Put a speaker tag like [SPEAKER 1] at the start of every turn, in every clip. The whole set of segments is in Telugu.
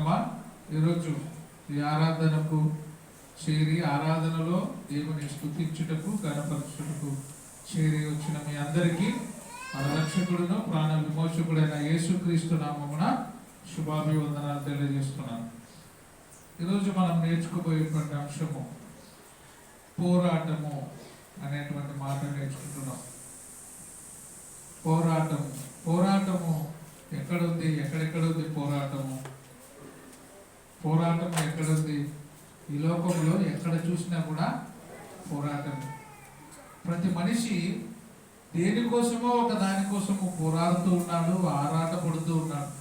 [SPEAKER 1] సంగమా, ఈరోజు ఈ ఆరాధనకు చేరి ఆరాధనలో దేవుని స్తుతించుటకు గణపరచుటకు చేరి వచ్చిన మీ అందరికీ మన రక్షకుడును ప్రాణ విమోచకుడైన యేసుక్రీస్తు నామమున శుభాభివందనాలు తెలియజేస్తున్నాను. ఈరోజు మనం నేర్చుకోబోయేటువంటి అంశము పోరాటము అనేటువంటి మాట నేర్చుకుంటున్నాం. పోరాటము ఎక్కడుంది? ఎక్కడెక్కడుంది పోరాటము? పోరాటం ఎక్కడుంది? ఈ లోకంలో ఎక్కడ చూసినా కూడా పోరాటం. ప్రతి మనిషి దేనికోసమో ఒక దానికోసము పోరాడుతూ ఉన్నాడు, ఆరాటపడుతూ ఉన్నాడు.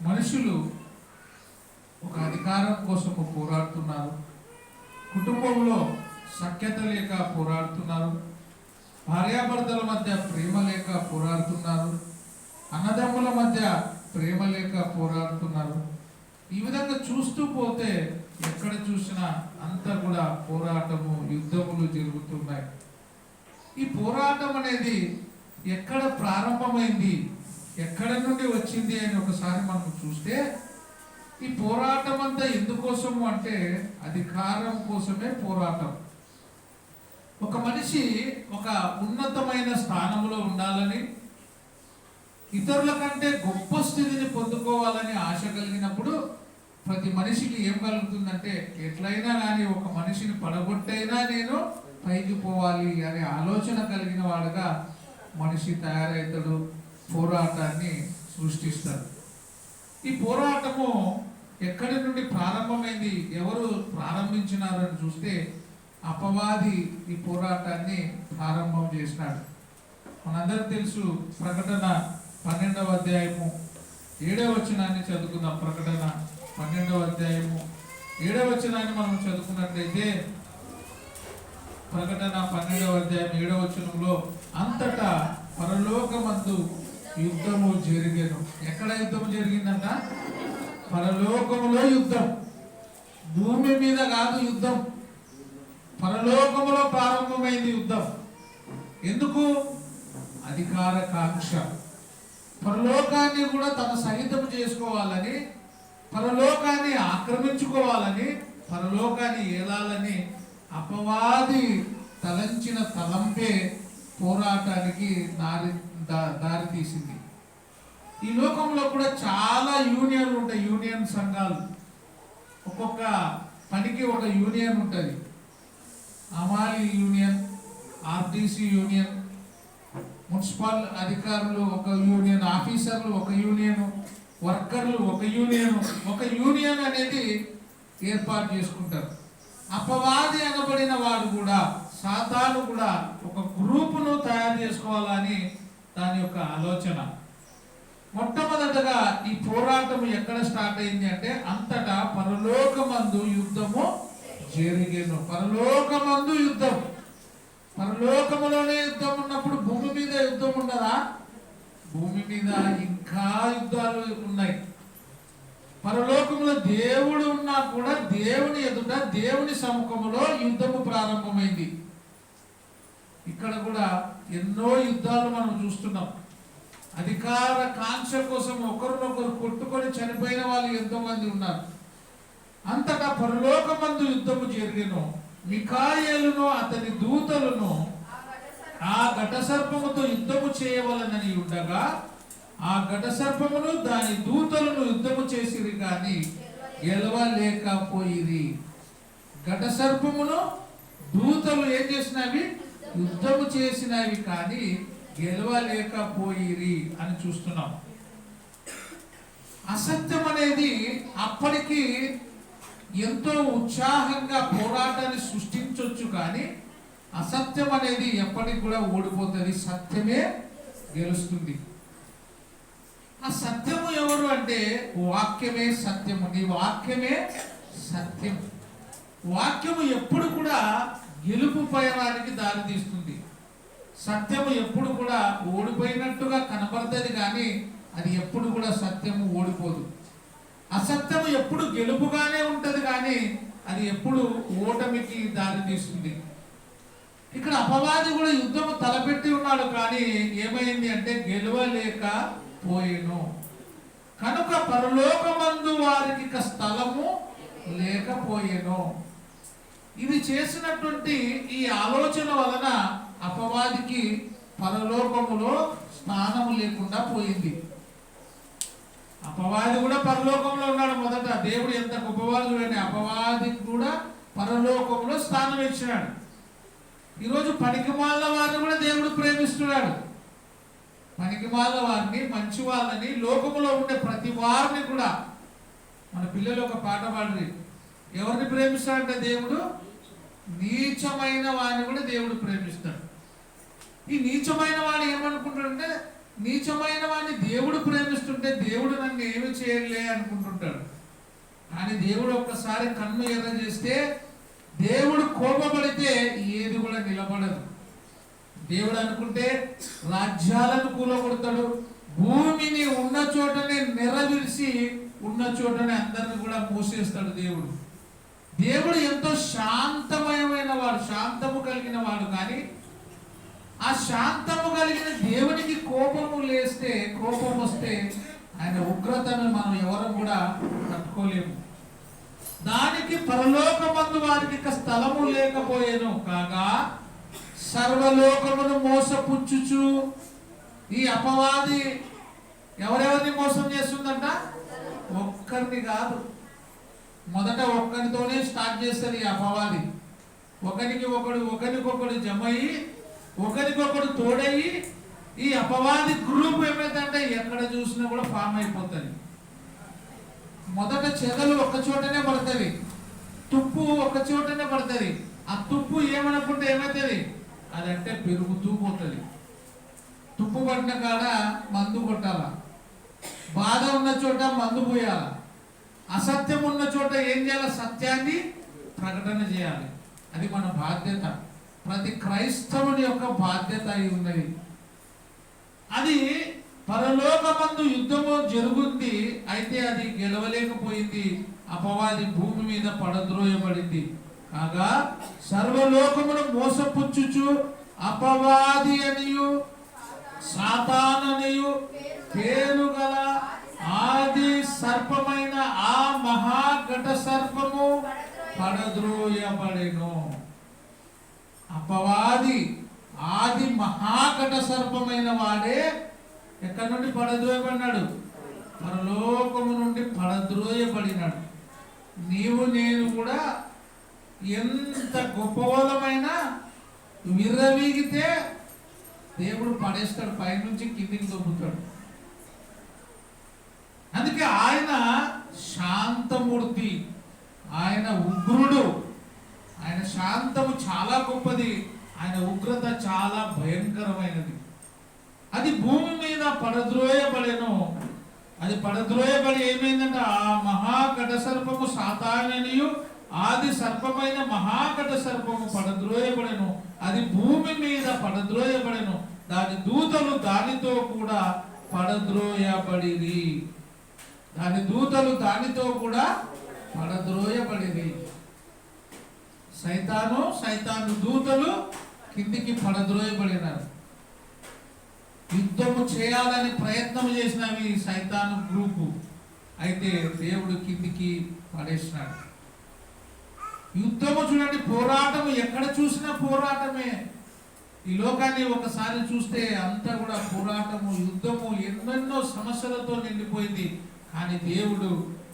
[SPEAKER 1] మనుషులు ఒక అధికారం కోసము పోరాడుతున్నారు, కుటుంబంలో సఖ్యత లేక పోరాడుతున్నారు, భార్యాభర్తల మధ్య ప్రేమ లేక పోరాడుతున్నారు, అన్నదమ్ముల మధ్య ప్రేమ లేక పోరాడుతున్నారు. ఈ విధంగా చూస్తూ పోతే ఎక్కడ చూసినా అంతా కూడా పోరాటము, యుద్ధములు జరుగుతున్నాయి. ఈ పోరాటం అనేది ఎక్కడ ప్రారంభమైంది, ఎక్కడ నుండి వచ్చింది అని ఒకసారి మనం చూస్తే, ఈ పోరాటం అంతా ఎందుకోసము అంటే అధికారం కోసమే పోరాటం. ఒక మనిషి ఒక ఉన్నతమైన స్థానంలో ఉండాలని, ఇతరుల కంటే గొప్ప స్థితిని పొందుకోవాలని ఆశ కలిగినప్పుడు ప్రతి మనిషికి ఏం కలుగుతుందంటే, ఎట్లయినా కానీ ఒక మనిషిని పడగొట్టైనా నేను పైకి పోవాలి అనే ఆలోచన కలిగిన వాడుగా మనిషి తయారవుతాడు, పోరాటాన్ని సృష్టిస్తాడు. ఈ పోరాటము ఎక్కడి నుండి ప్రారంభమైంది, ఎవరు ప్రారంభించినారని చూస్తే అపవాది ఈ పోరాటాన్ని ప్రారంభం చేసినాడు. మనందరికి తెలుసు, ప్రకటన 12వ అధ్యాయము 7వ వచనాన్ని చదువుకుందాం. ప్రకటన 12వ అధ్యాయము 7వ వచనాన్ని మనం చదువుకున్నట్లయితే, ప్రకటన 12వ అధ్యాయం 7వ వచనంలో, అంతటా పరలోకమందు యుద్ధము జరిగెను. ఎక్కడ యుద్ధం జరిగిందంట? పరలోకములో యుద్ధం. భూమి మీద కాదు యుద్ధం, పరలోకములో ప్రారంభమైంది యుద్ధం. ఎందుకు? అధికార కాంక్ష. పరలోకాన్ని కూడా తన సహితం చేసుకోవాలని, పరలోకాన్ని ఆక్రమించుకోవాలని, పరలోకాన్ని ఏలాలని అపవాది తలంచిన తలంపే పోరాటానికి దారి తీసింది. ఈ లోకంలో కూడా చాలా యూనియన్లు ఉంటాయి, యూనియన్ సంఘాలు. ఒక్కొక్క పనికి ఒక యూనియన్ ఉంటుంది. అమాలి యూనియన్, ఆర్టీసీ యూనియన్, మున్సిపల్ అధికారులు ఒక యూనియన్, ఆఫీసర్లు ఒక యూనియన్, వర్కర్లు ఒక యూనియన్. ఒక యూనియన్ అనేది ఏర్పాటు చేసుకుంటారు. అపవాది అనబడిన వాడు కూడా, సాతాను కూడా ఒక గ్రూపును తయారు చేసుకోవాలని దాని యొక్క ఆలోచన. మొట్టమొదటగా ఈ పోరాటం ఎక్కడ స్టార్ట్ అయింది అంటే, అంతటా పరలోకమందు యుద్ధము జరిగెను. పరలోకమందు యుద్ధం. పరలోకములోనే యుద్ధం ఉన్నప్పుడు భూమి మీద యుద్ధం ఉండదా? భూమి మీద ఇంకా యుద్ధాలు ఉన్నాయి. పరలోకములో దేవుడు ఉన్నా కూడా దేవుని ఎదుట, దేవుని సముఖములో యుద్ధము ప్రారంభమైంది. ఇక్కడ కూడా ఎన్నో యుద్ధాలు మనం చూస్తున్నాం. అధికార కాంక్ష కోసం ఒకరినొకరు కొట్టుకొని చనిపోయిన వాళ్ళు ఎంతో మంది ఉన్నారు. అంతటా పరలోకమందు యుద్ధము జరిగెను. మిఖాయేలును అతని దూతలను ఆ ఘటసర్పముతో యుద్ధము చేయవలనని ఉండగా, ఆ ఘటసర్పమును దాని దూతలను యుద్ధము చేసిరి కానీ గెలవలేకపోయిరి. ఘటసర్పమును దూతలు ఏం చేసినవి? యుద్ధము చేసినవి కానీ గెలవలేకపోయిరి అని చూస్తున్నాం. అసత్యం అనేది అప్పటికి ఎంతో ఉత్సాహంగా పోరాటాన్ని సృష్టించవచ్చు, కానీ అసత్యం అనేది ఎప్పటికి కూడా ఓడిపోతుంది. సత్యమే గెలుస్తుంది. ఆ సత్యము ఎవరు అంటే వాక్యమే సత్యము. నీ వాక్యమే సత్యం. వాక్యము ఎప్పుడు కూడా గెలుపు పయనానికి దారి తీస్తుంది. సత్యము ఎప్పుడు కూడా ఓడిపోయినట్టుగా కనపడుతుంది, కానీ అది ఎప్పుడు కూడా సత్యము ఓడిపోదు. అసత్యము ఎప్పుడు గెలుపుగానే ఉంటది, కానీ అది ఎప్పుడు ఓటమికి దారి తీస్తుంది. ఇక్కడ అపవాది కూడా యుద్ధము తలపెట్టి ఉన్నాడు, కానీ ఏమైంది అంటే గెలవలేకపోయేను. కనుక పరలోకమందు వారికి ఇక స్థలము లేకపోయెను. ఇది చేసినటువంటి ఈ ఆలోచన వలన అపవాదికి పరలోకములో స్థానము లేకుండా పోయింది. అపవాది కూడా పరలోకంలో ఉన్నాడు. మొదట దేవుడు ఎంత గొప్పవాడు చూడండి, అపవాదికి కూడా పరలోకంలో స్థానం ఇచ్చినాడు. ఈరోజు పనికిమాల వారిని కూడా దేవుడు ప్రేమిస్తున్నాడు. పనికిమాల వారిని, మంచి వాళ్ళని, లోకములో ఉండే ప్రతి వారిని కూడా. మన పిల్లలు ఒక పాట పాడి, ఎవరిని ప్రేమిస్తాడంటే దేవుడు నీచమైన వాడిని కూడా దేవుడు ప్రేమిస్తాడు. ఈ నీచమైన వాడు ఏమనుకుంటాడంటే, నీచమైన వాడిని దేవుడు ప్రేమిస్తుంటే దేవుడు నన్ను ఏమి చేయలే అనుకుంటుంటాడు. కానీ దేవుడు ఒక్కసారి కన్ను ఎర్ర చేస్తే, దేవుడు కోపపడితే ఏది కూడా నిలబడదు. దేవుడు అనుకుంటే రాజ్యాలను కూలగొడతాడు, భూమిని ఉన్న చోటనే నెరవిరిసి ఉన్న చోటనే అందరిని కూడా మూసేస్తాడు. దేవుడు ఎంతో శాంతమయమైన వాడు, శాంతము కలిగిన వాడు. కానీ ఆ శాంతము కలిగిన దేవునికి కోపం వస్తే ఆయన ఉగ్రతను మనం ఎవరు కూడా తట్టుకోలేము. దానికి పరలోకమందు వారికి ఇక స్థలము లేకపోయేను. కాగా సర్వలోకమును మోసపుచ్చుచు ఈ అపవాది ఎవరెవరిని మోసం చేస్తుందంట? ఒక్కరిని కాదు, మొదట ఒక్కరితోనే స్టార్ట్ చేస్తుంది ఈ అపవాది. ఒకరికొకడు జమయ్యి, ఒకరికొకడు తోడయ్యి ఈ అపవాది గ్రూప్ ఏమైందంటే ఎక్కడ చూసినా కూడా ఫామ్ అయిపోతుంది. మొదట చెదలు ఒక చోటనే పడుతుంది, తుప్పు ఒక చోటనే పడుతుంది. ఆ తుప్పు ఏమనుకుంటే ఏమవుతుంది? అదంటే పెరుగుతూ పోతుంది. తుప్పు పడిన కాడ మందు కొట్టాల, బాధ ఉన్న చోట మందు పోయాల, అసత్యం ఉన్న చోట ఏం చేయాలి? సత్యాన్ని ప్రకటన చేయాలి. అది మన బాధ్యత, ప్రతి క్రైస్తవుని యొక్క బాధ్యత అయి ఉన్నది. అది పరలోకమందు యుద్ధము జరుగుంది, అయితే అది గెలవలేకపోయింది. అపవాది భూమి మీద పడద్రోయబడింది. కాగా సర్వలోకమును మోసపుచ్చుచు అపవాది అనియు సాతాననియు పేరు గల ఆది సర్పమైన ఆ మహాఘట సర్పము పడద్రోయబడెను. అపవాది ఆది మహాఘట సర్పమైన వాడే ఎక్కడి నుండి పడద్రోయబడినాడు? పరలోకము నుండి పడద్రోయబడినాడు. నీవు నేను కూడా ఎంత గొప్పవాళ్ళమైనా విర్రవీగితే దేవుడు పడేస్తాడు, పైనుంచి కిందికి దొబ్బుతాడు. అందుకే ఆయన శాంతమూర్తి, ఆయన ఉగ్రుడు. ఆయన శాంతము చాలా గొప్పది, ఆయన ఉగ్రత చాలా భయంకరమైనది. అది భూమి మీద పడద్రోయబడెను. అది పడద్రోయబడి ఏమైందంటే ఆ మహాఘట సర్పము సాతాననియు ఆది సర్పమైన మహాఘట సర్పము పడద్రోయబడెను. అది భూమి మీద పడద్రోయబడెను. దాని దూతలు దానితో కూడా పడద్రోయబడిరి. దాని దూతలు దానితో కూడా పడద్రోయబడిరి. సైతాను దూతలు కిందికి పడద్రోయబడినారు. యుద్ధము చేయాలని ప్రయత్నం చేసినవి సైతాను గ్రూపు, అయితే దేవుడు కిందికి పడేసినాడు. యుద్ధము చూడండి, పోరాటము ఎక్కడ చూసినా పోరాటమే. ఈ లోకాన్ని ఒకసారి చూస్తే అంతా కూడా పోరాటము, యుద్ధము, ఎన్నెన్నో సమస్యలతో నిండిపోయింది. కానీ దేవుడు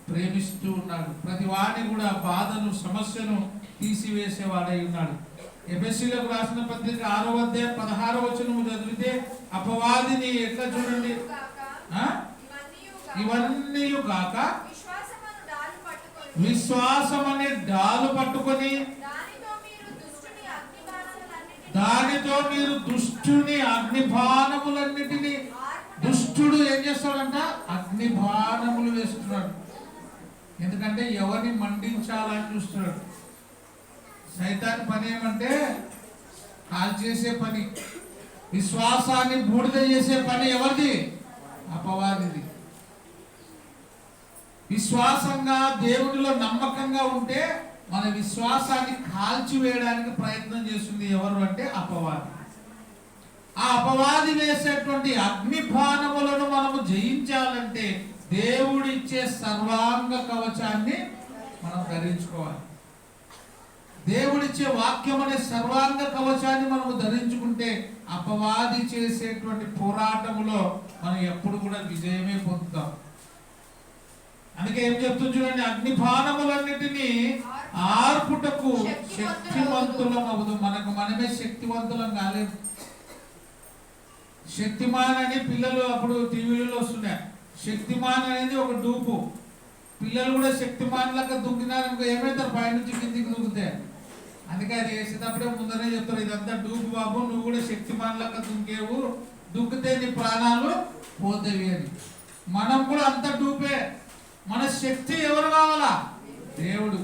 [SPEAKER 1] ప్రేమిస్తూ ఉన్నాడు. ప్రతి వాడిని కూడా బాధను, సమస్యను తీసివేసేవాడై ఉన్నాడు. ఎఫెసీయులకు రాసిన పత్రిక 6వ అధ్యాయం 16వ వచనము చదివితే అపవాదిని ఎట్లా చూడండి, ఇవన్నీ గాక విశ్వాసం అనే డాలు పట్టుకొని దానితో మీరు దుష్టుని అగ్నిబాణములన్నిటినీ, దుష్టుడు ఏం చేస్తాడంట? అగ్నిబాణములు వేస్తున్నాడు. ఎందుకంటే ఎవరిని మండించాలని చూస్తున్నాడు. సైతాన్ పని ఏమంటే కాల్ చేసే పని, విశ్వాసాన్ని బూడిద చేసే పని ఎవరిది? అపవాదిది. విశ్వాసంగా దేవునిలో నమ్మకంగా ఉంటే మన విశ్వాసాన్ని కాల్చివేయడానికి ప్రయత్నం చేస్తుంది ఎవరు అంటే అపవాది. ఆ అపవాది వేసేటువంటి అగ్నిబాణములను మనము జయించాలంటే దేవుడిచ్చే సర్వాంగ కవచాన్ని మనం ధరించుకోవాలి. దేవుడిచ్చే వాక్యం అనే సర్వాంగ కవచాన్ని మనము ధరించుకుంటే అపవాది చేసేటువంటి పోరాటములో మనం ఎప్పుడు కూడా విజయమే పొందుతాం. అందుకే ఏం చెప్తుంది చూడండి, అగ్నిబాణములన్నిటినీ ఆర్పుటకు శక్తివంతులం అవుదు. మనమే శక్తివంతులం కాలేదు. శక్తిమాన్ అని పిల్లలు అప్పుడు టీవీలలో వస్తున్నాయి. శక్తిమాన్ అనేది ఒక డూపు. పిల్లలు కూడా శక్తిమాన్ లాగా దుంకినారనుకో ఏమవుతారు, పైనుంచి కిందికి దుంకుతే. అందుకే అది వేసేటప్పుడే ముందరే చెప్తారు, ఇదంతా డూపు బాబు, నువ్వు కూడా శక్తిమాన్ లాగా దుంకేవు, దుంకితే నీ ప్రాణాలు పోతేవి అని. మనం కూడా అంత డూపే. మన శక్తి ఎవరు కావాలా? దేవుడు.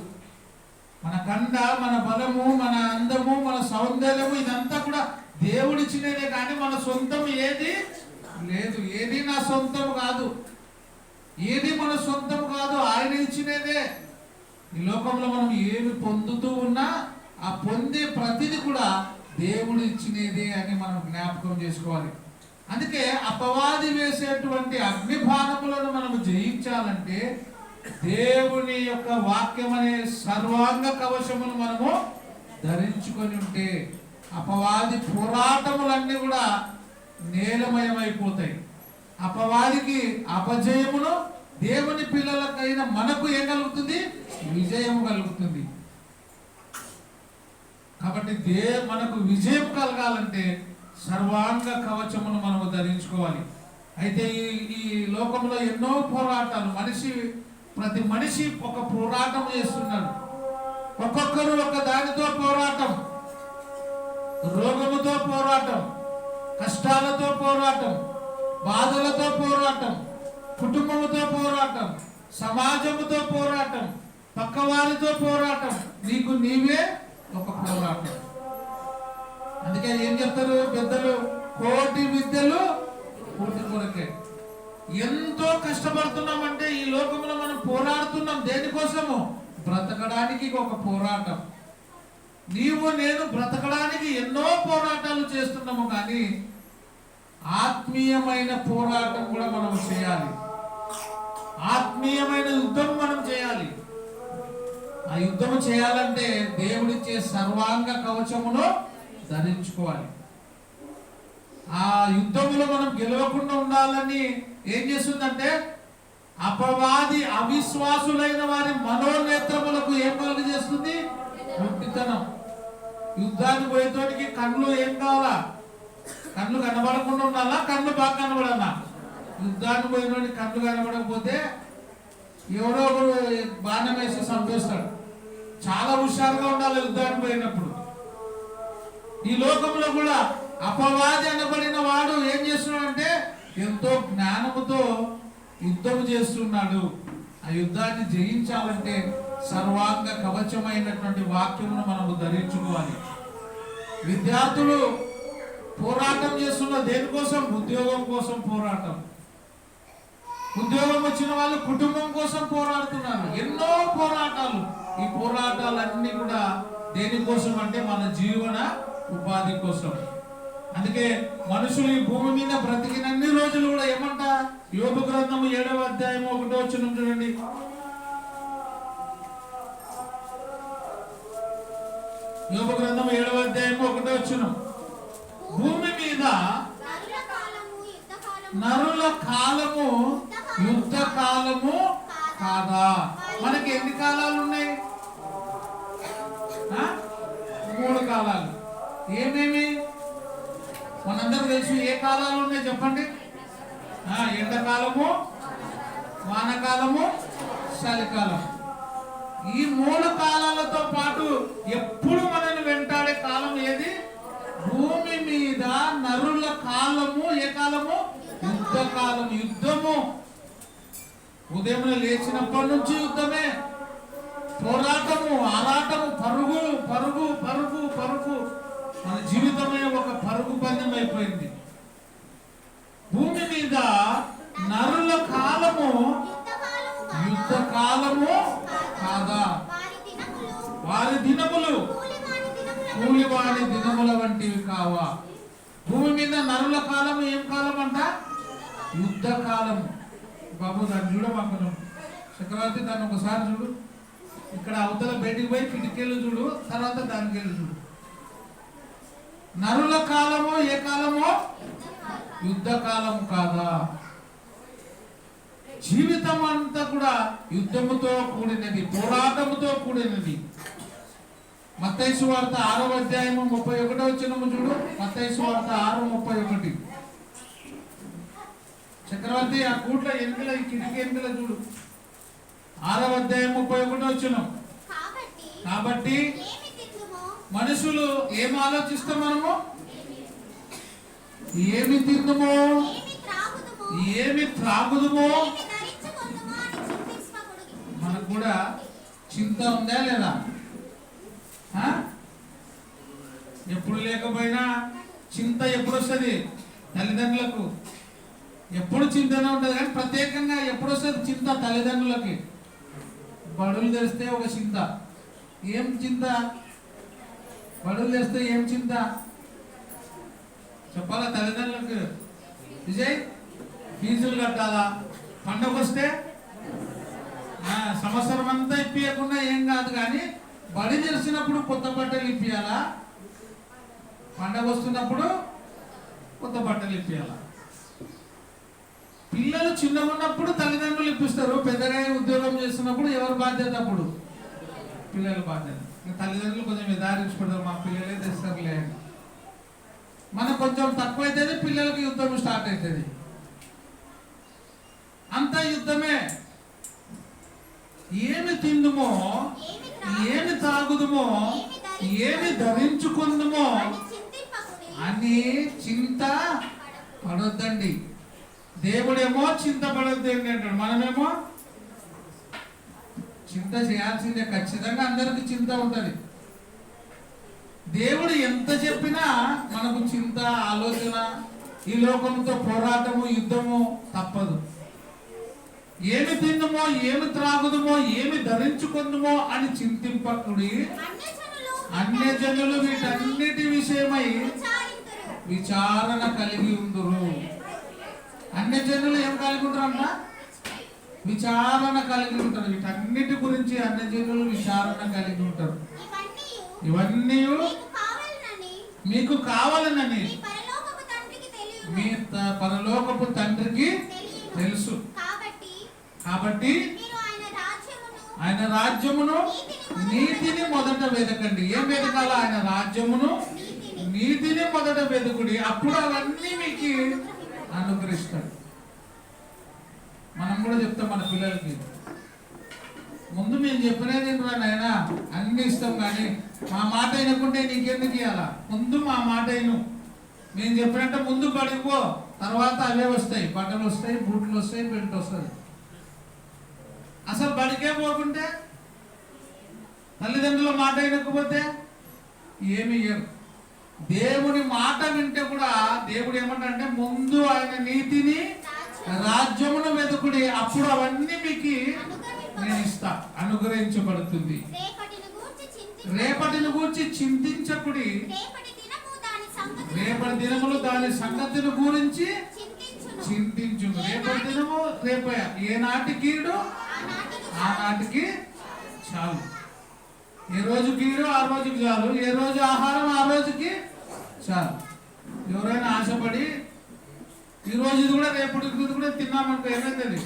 [SPEAKER 1] మన కండ, మన బలము, మన అందము, మన సౌందర్యము ఇదంతా కూడా దేవుడిచ్చినదే కానీ మన సొంతం ఏది లేదు. ఏది నా సొంతం కాదు, ఏది మన సొంతం కాదు, ఆయన ఇచ్చినదే. ఈ లోకంలో మనం ఏమి పొందుతూ ఉన్నా ఆ పొందే ప్రతిది కూడా దేవుడు ఇచ్చినదే అని మనం జ్ఞాపకం చేసుకోవాలి. అందుకే అపవాది వేసేటువంటి అగ్నిబాణములను మనం జయించాలంటే దేవుని యొక్క వాక్యం అనే సర్వాంగ కవచమును మనము ధరించుకొని ఉంటే అపవాది పోరాటములన్నీ కూడా నేలమయమైపోతాయి. అపవాదికి అపజయమును, దేవుని పిల్లలకైన మనకు ఏం కలుగుతుంది? విజయం కలుగుతుంది. కాబట్టి మనకు విజయం కలగాలంటే సర్వాంగ కవచమును మనము ధరించుకోవాలి. అయితే ఈ లోకంలో ఎన్నో పోరాటాలు, ప్రతి మనిషి ఒక పోరాటం చేస్తున్నాడు. ఒక్కొక్కరు ఒక దానితో పోరాటం, రోగముతో పోరాటం, కష్టాలతో పోరాటం, బాధలతో పోరాటం, కుటుంబముతో పోరాటం, సమాజముతో పోరాటం, పక్కవారితో పోరాటం, నీకు నీవే ఒక పోరాటం. అందుకే ఏం చెప్తారు పెద్దలు, కోటి విద్యలు కోటి కొరకే. ఎంతో కష్టపడుతున్నామంటే ఈ లోకంలో మనం పోరాడుతున్నాం. దేనికోసము? బ్రతకడానికి ఒక పోరాటం. నీవు నేను బ్రతకడానికి ఎన్నో పోరాటాలు చేస్తున్నాము, కానీ ఆత్మీయమైన పోరాటం కూడా మనం చేయాలి. ఆత్మీయమైన యుద్ధం మనం చేయాలి. ఆ యుద్ధం చేయాలంటే దేవుడిచ్చే సర్వాంగ కవచమును ధరించుకోవాలి. ఆ యుద్ధములో మనం గెలవకుండా ఉండాలని ఏం చేస్తుందంటే అపవాది అవిశ్వాసులైన వారి మనోనేత్రములకు ఏం కలుగు చేస్తుంది? గుడ్డితనం. యుద్ధానికి పోయేతోటికి కళ్ళు ఏం కావాలా? కళ్ళు కనబడకుండా ఉండాలా? కళ్ళు బాగా కనబడాలా? యుద్ధానికి పోయినోడికి కళ్ళు కనబడకపోతే ఎవరో ఒకరు బాణం వేసి చంపేస్తాడు. చాలా హుషారుగా ఉండాలి యుద్ధానికి పోయినప్పుడు. ఈ లోకంలో కూడా అపవాది అనబడిన వాడు ఏం చేస్తున్నాడంటే ఎంతో జ్ఞానముతో యుద్ధం చేస్తున్నాడు. ఆ యుద్ధాన్ని జయించాలంటే సర్వాంగ కవచమైనటువంటి వాక్యమును మనము ధరించుకోవాలి. విద్యార్థులు పోరాటం చేస్తున్న దేనికోసం? ఉద్యోగం కోసం పోరాటం. ఉద్యోగం వచ్చిన వాళ్ళు కుటుంబం కోసం పోరాడుతున్నారు. ఎన్నో పోరాటాలు. ఈ పోరాటాలన్నీ కూడా దేనికోసం అంటే మన జీవన ఉపాధి కోసం. అందుకే మనుషులు ఈ భూమి మీద బ్రతికినన్ని రోజులు కూడా ఏమంట? యోబు గ్రంథము 7వ అధ్యాయం 1వ వచనం చూడండి. యోబు గ్రంథము 7వ అధ్యాయం 1వ వచనం, భూమి మీద నరుల కాలము యుద్ధ కాలము కాదా? మనకి ఎన్ని కాలాలు ఉన్నాయి? 3 కాలాలు. ఏమేమి మనందరూ తెలుసు. ఏ కాలాలు ఉన్నాయి చెప్పండి? ఎండాకాలము, వానకాలము, చలికాలం. ఈ 3 కాలాలతో పాటు ఎప్పుడు మనల్ని వెంటాడే కాలం ఏది? భూమి మీద నరుల కాలము. ఏ కాలము? యుద్ధ కాలము. యుద్ధము. ఉదయం లేచినప్పటి నుంచి యుద్ధమే, పోరాటము, ఆరాటము, పరుగు పరుగు పరుగు పరుగు. మన జీవితమే ఒక పరుగు పందెం అయిపోయింది. భూమి మీద నరుల కాలము యుద్ధ కాలము కాదా? వారి దినములు కూలివాడి దినముల వంటివి కావా? భూమి మీద నరుల కాలము ఏం కాలం అంట? యుద్ధ కాలము. బాబు దాన్ని చూడమా కొంచెం, చక్రవర్తి దాన్ని ఒకసారి చూడు. ఇక్కడ అవతల బయటికి పోయి కిటికీలు చూడు, తర్వాత దానికి వెళ్ళి చూడు. నరుల కాలము ఏ కాలము? యుద్ధ కాలము కాదా? జీవితం అంతా కూడా యుద్ధముతో కూడినది, పోరాటముతో కూడినది. మత్తయి సువార్త 6వ అధ్యాయము 31వ వచనము చూడు. మత్తయి సువార్త 6:31. చక్రవర్తి ఆ కూట్ల ఎన్నికల కిటికీ ఎన్నికల చూడు. 6వ అధ్యాయం 31వ వచనం. కాబట్టి మనుషులు ఏం ఆలోచిస్తాం మనము? ఏమి తిందుమో, ఏమి త్రాగుదుమో. మనకు కూడా చింత ఉందా లేదా? ఎప్పుడు లేకపోయినా చింత ఎప్పుడు వస్తుంది? తల్లిదండ్రులకు ఎప్పుడు చింతనే ఉంటుంది, కానీ ప్రత్యేకంగా ఎప్పుడు వస్తుంది చింత తల్లిదండ్రులకి? బడులు తెరిస్తే ఒక చింత. ఏం చింత? బడులు తెరిస్తే ఏం చింత చెప్పాలా తల్లిదండ్రులకు? విజయ్, ఫీజులు కట్టాలా? పండగ వస్తే సంవత్సరం అంతా ఇప్పియకుండా ఏం కాదు, కానీ బడి తెరిచినప్పుడు కొత్త బట్టలు ఇప్పియాలా? పండగ వస్తున్నప్పుడు కొత్త బట్టలు ఇప్పియాలా? పిల్లలు చిన్నగా ఉన్నప్పుడు తల్లిదండ్రులు ఇప్పిస్తారు, పెద్దగా ఉద్యోగం చేస్తున్నప్పుడు ఎవరు బాధ్యత? అప్పుడు పిల్లల బాధ్యత. తల్లిదండ్రులు కొంచెం నిదారించుకుంటారు, మా పిల్లలే తెస్తారులే అని. మనకు కొంచెం తక్కువ అవుతుంది, పిల్లలకి యుద్ధం స్టార్ట్ అవుతుంది. అంత యుద్ధమే. ఏమి తిందుమో, ఏమి తాగుదుమో, ఏమి ధరించుకుందుమో అని చింత పడొద్దండి. దేవుడేమో చింత పడొద్దండి అంటాడు, మనమేమో చింత చేయాల్సిందే. ఖచ్చితంగా అందరికి చింత ఉంటుంది. దేవుడు ఎంత చెప్పినా మనకు చింత, ఆలోచన, ఈ లోకంతో పోరాటము, యుద్ధము తప్పదు. ఏమి తిందుమో, ఏమి త్రాగుదుమో, ఏమి ధరించుకుందుమో అని చింతింపకుడి. అన్యజనులు వీటన్నిటి విషయమై విచారణ కలిగి ఉందురు. అన్యజనులు ఏం కలిగి ఉంటారంట? విచారణ కలిగి ఉంటారు. వీటన్నిటి గురించి అన్యజనులు విచారణ కలిగి ఉంటారు. ఇవన్నీ మీకు కావాలనని మీ పరలోకపు తండ్రికి తెలుసు. కాబట్టి ఆయన రాజ్యమును, నీతిని మొదట వెదకండి. ఏం వెదకాల? ఆయన రాజ్యమును, నీతిని మొదట వెదకుడి, అప్పుడు అవన్నీ మీకు అనుగ్రహిస్తాడు. మనం కూడా చెప్తాం మన పిల్లలకి, ముందు మేము చెప్పినది నాయనా అన్ని ఇస్తాం, కానీ మా మాట వినకుంటే నీకెందుకు ఇవ్వాలా? ముందు మా మాట విను. మేము చెప్పినట్టు ముందు పడిపో, తర్వాత అవే వస్తాయి. బట్టలు వస్తాయి, బూట్లు వస్తాయి, బెల్ట్ వస్తుంది. అసలు బడికే పోకుంటే, తల్లిదండ్రుల మాట వినకపోతే ఏమి ఇయ్యరు. దేవుని మాట వింటే కూడా దేవుడు ఏమంటాడంటే, ముందు ఆయన నీతిని, రాజ్యమును వెతుకుడి, అప్పుడు అవన్నీ మీకు నేను ఇస్తా, అనుగ్రహించబడుతుంది. రేపటిని గూర్చి చింతించకుడి, రేపటి దినములు దాని సంగతిని గురించి చింతించు. రేపటి దినము రేపే, ఏనాటి కీడు ఆనాటికి చాలు. ఏ రోజు కీడు ఆ రోజుకి చాలు, ఏ రోజు ఆహారం ఆ రోజుకి చాలు. ఎవరైనా ఆశపడి ఈ రోజు కూడా రేపటికి కూడా తిన్నామనుకో ఏమైతుంది?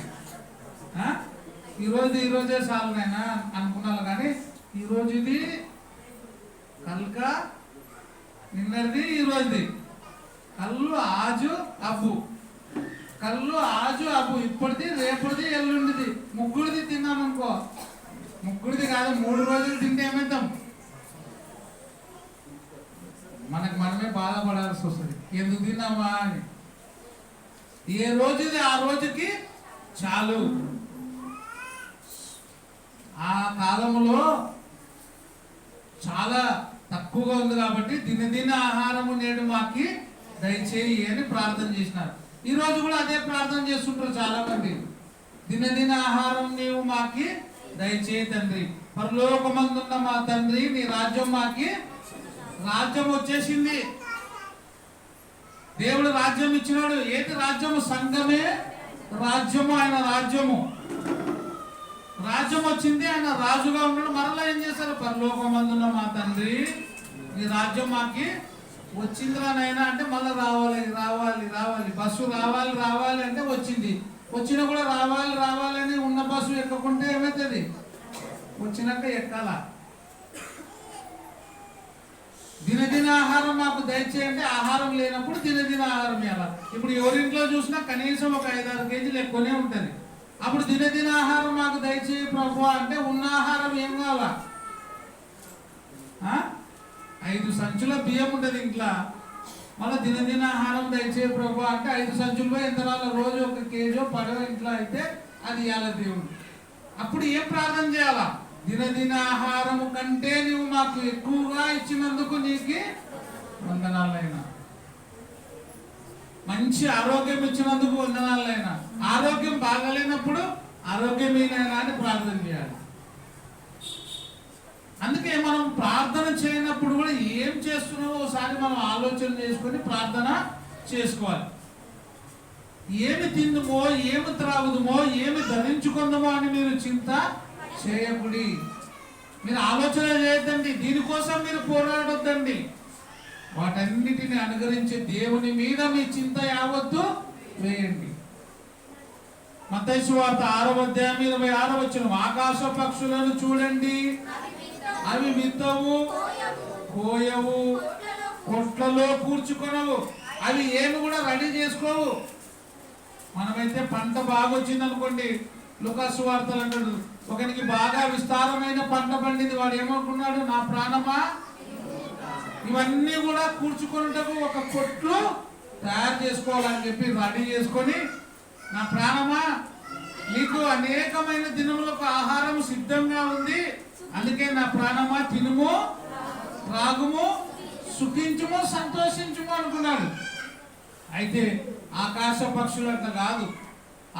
[SPEAKER 1] ఈ రోజే చాలు నైనా అనుకున్నాను, కానీ ఈరోజు ఇది కల్క, నిన్నది ఈ రోజుది. కళ్ళు ఆజు అబ్బు, కళ్ళు ఆజు అబ్బు, ఇప్పటిది రేపటిది ఎల్లుండిది. ముగ్గురిది తిన్నామనుకో, ముగ్గురిది కాదు 3 రోజులు తింటే ఏమవుతాం? మనకు మనమే బాధపడాల్సి వస్తుంది, ఎందుకు తిన్నామా అని. ఏ రోజుది ఆ రోజుకి చాలు. ఆ కాలంలో చాలా తక్కువగా ఉంది కాబట్టి దినదిన ఆహారము నేడు మాకి దయచేయి అని ప్రార్థన చేసినారు. ఈ రోజు కూడా అదే ప్రార్థన చేస్తుంటారు చాలా మంది. దినదిన ఆహారం నీవు మాకి దయచేయి తండ్రి, పరలోకమందున్న మా తండ్రి, నీ రాజ్యం మాకి. రాజ్యం వచ్చేసింది, దేవుడు రాజ్యం ఇచ్చినాడు. ఏంటి రాజ్యము? సంఘమే రాజ్యము, ఆయన రాజ్యము వచ్చింది, ఆయన రాజుగా ఉన్నాడు. మరలా ఏం చేశారు? పరలోకమందున్న మా తండ్రి, ఈ రాజ్యం మాకి వచ్చిందిరా నాయనా అంటే మళ్ళీ రావాలి. బస్సు రావాలి అంటే వచ్చింది. వచ్చినా కూడా రావాలని ఉన్న బస్సు ఎక్కకుంటే ఏమవుతుంది? వచ్చినాక ఎక్కాల. దినదిన ఆహారం మాకు దయచేయంటే ఆహారం లేనప్పుడు దినదిన ఆహారం ఇవ్వాలి. ఇప్పుడు ఎవరింట్లో చూసినా కనీసం ఒక 5-6 కేజీలు ఎక్కువనే ఉంటుంది. అప్పుడు దినదిన ఆహారం మాకు దయచేయి ప్రభు అంటే ఉన్న ఆహారం ఏం కావాలా? 5 సంచుల బియ్యం ఉంటుంది ఇంట్లో. మళ్ళీ దినదిన ఆహారం దయచేయి ప్రభు అంటే 5 సంచుల్లో ఎంత రోజు 1 కేజీ పడవ ఇంట్లో అయితే అది ఇవ్వాలి దేవుడు. అప్పుడు ఏం ప్రార్థన చేయాలా? దినదిన ఆహారము కంటే నువ్వు మాకు ఎక్కువగా ఇచ్చినందుకు నీకు వందనాలైనా, మంచి ఆరోగ్యం ఇచ్చినందుకు వందనాలైనా, ఆరోగ్యం బాగాలేనప్పుడు ఆరోగ్యమేనైనా అని ప్రార్థన చేయాలి. అందుకే మనం ప్రార్థన చేయనప్పుడు కూడా ఏం చేస్తున్నామో ఒకసారి మనం ఆలోచన చేసుకొని ప్రార్థన చేసుకోవాలి. ఏమి తిందుమో, ఏమి త్రాగుదుమో, ఏమి ధరించుకుందామో అని మీరు చింత చేయకుడి. మీరు ఆలోచన చేయొద్దండి, దీనికోసం మీరు పోరాడొద్దండి. వాటన్నిటిని అనుగ్రహించే దేవుని మీద మీ చింత యావత్తు వేయండి. మత్తయి సువార్త 6వ అధ్యాయం 26వ వచనం, ఆకాశ పక్షులను చూడండి, అవి విత్తవు, కోయవు, కొట్లలో కూర్చుకొనవు, అవి ఏమి కూడా రెడీ చేసుకోవు. మనమైతే పంట బాగా వచ్చింది అనుకోండి, లూకాసు వార్తలు అంటాడు, ఒకనికి బాగా విస్తారమైన పంట పండింది, వాడు ఏమనుకున్నాడు? నా ప్రాణమా, ఇవన్నీ కూడా కూర్చుకున్నటకు ఒక కొట్లు తయారు చేసుకోవాలని చెప్పి రెడీ చేసుకొని, నా ప్రాణమా నీకు అనేకమైన దినములకు ఆహారం సిద్ధంగా ఉంది, అందుకే నా ప్రాణమా తినుము, త్రాగుము, సుఖించుము, సంతోషించుము అనుకున్నాడు. అయితే ఆకాశ పక్షులు అట్లా కాదు.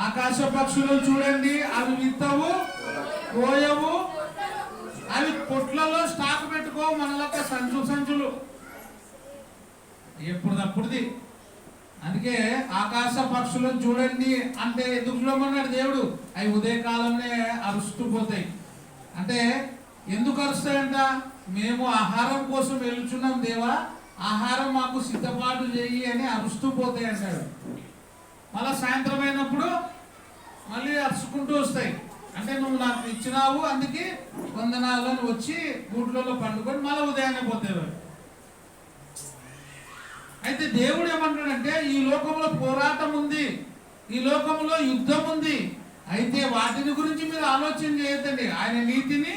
[SPEAKER 1] ఆకాశ పక్షులు చూడండి, అవి విత్తవు, కోయవు, అవి కొట్లలో స్టాక్ పెట్టుకో, మనలొక్క సంచులు ఎప్పుడుదప్పుడుది. అందుకే ఆకాశ పక్షులను చూడండి అంటే ఎందుకు చూడమన్నాడు దేవుడు? అవి ఉదయకాలంలో అరుస్తూ పోతాయి. అంటే ఎందుకు అరుస్తాయంట? మేము ఆహారం కోసం వెళ్తున్నాం దేవా, ఆహారం మాకు సిద్ధపాటు చేయి అని అరుస్తూ పోతాయి అంటాడు. మళ్ళా సాయంత్రం అయినప్పుడు మళ్ళీ అరుచుకుంటూ వస్తాయి. అంటే నువ్వు నాకు ఇచ్చినావు, అందుకే వందనాలను వచ్చి గూట్లలో పండుకొని మళ్ళీ ఉదయాన్నే పోతాయి. అయితే దేవుడు ఏమంటాడంటే, ఈ లోకంలో పోరాటం ఉంది, ఈ లోకంలో యుద్ధం ఉంది, అయితే వాటిని గురించి మీరు ఆలోచన చేయొద్దండి. ఆయన నీతిని,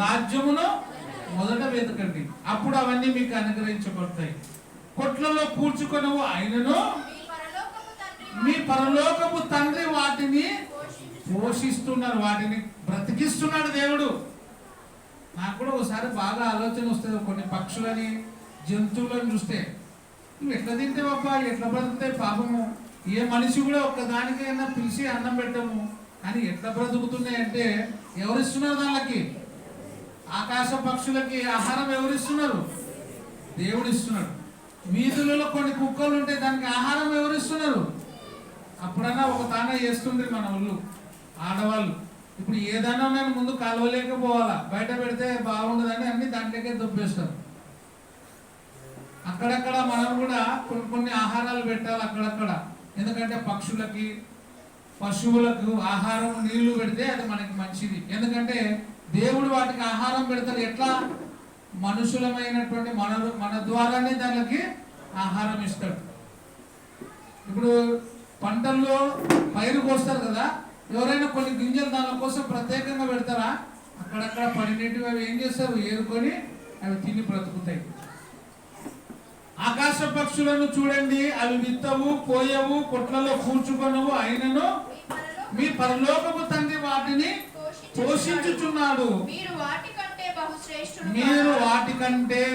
[SPEAKER 1] రాజ్యమును మొదట వెతకండి, అప్పుడు అవన్నీ మీకు అనుగ్రహించబడతాయి. కొట్లలో కూర్చుకొనవు, ఆయనను మీ పరలోకపు తండ్రి వాటిని పోషిస్తున్నారు, వాటిని బ్రతికిస్తున్నాడు దేవుడు. నాకు కూడా ఒకసారి బాగా ఆలోచన వస్తుంది, కొన్ని పక్షులని, జంతువులను చూస్తే, నువ్వు ఎట్లా తింటావబ్బా, ఎట్లా బ్రతుకుతాయి పాపము, ఏ మనిషి కూడా ఒక్కదానికైనా పిలిచి అన్నం పెట్టము, కానీ ఎట్లా బ్రతుకుతున్నాయంటే ఎవరిస్తున్నారు? దానికి ఆకాశ పక్షులకి ఆహారం ఎవరిస్తున్నారు? దేవుడు ఇస్తున్నాడు. వీధులలో కొన్ని కుక్కలు ఉంటే దానికి ఆహారం ఎవరిస్తున్నారు? అప్పుడన్నా ఒక తాన చేస్తుండ్రి మన వాళ్ళు ఆడవాళ్ళు. ఇప్పుడు ఏదైనా నేను ముందు కలవలేకపోవాలా, బయట పెడితే బాగుండదని అన్ని దాంట్లోకే దొబ్బేస్తారు. అక్కడక్కడ మనం కూడా కొన్ని ఆహారాలు పెట్టాలి అక్కడక్కడ. ఎందుకంటే పక్షులకి, పశువులకు ఆహారం, నీళ్లు పెడితే అది మనకి మంచిది. ఎందుకంటే దేవుడు వాటికి ఆహారం పెడతాడు. ఎట్లా? మనుషులమైనటువంటి మన ద్వారానే దానికి ఆహారం ఇస్తాడు. ఇప్పుడు పంటల్లో పైరు కోస్తారు కదా, ఎవరైనా కొన్ని గింజలు దాని కోసం ప్రత్యేకంగా పెడతారా? అక్కడక్కడ పడినట్టు అవి ఏం చేస్తారు? ఏరుకొని అవి తిని బ్రతుకుతాయి. ఆకాశ పక్షులను చూడండి, అవి విత్తవు, కోయవు, కొట్లలో కూర్చుకొనవు, అయినను మీ పరలోకపు తండ్రి వాటిని పోషించుచున్నాడు.
[SPEAKER 2] మీరు
[SPEAKER 1] వాటికంటే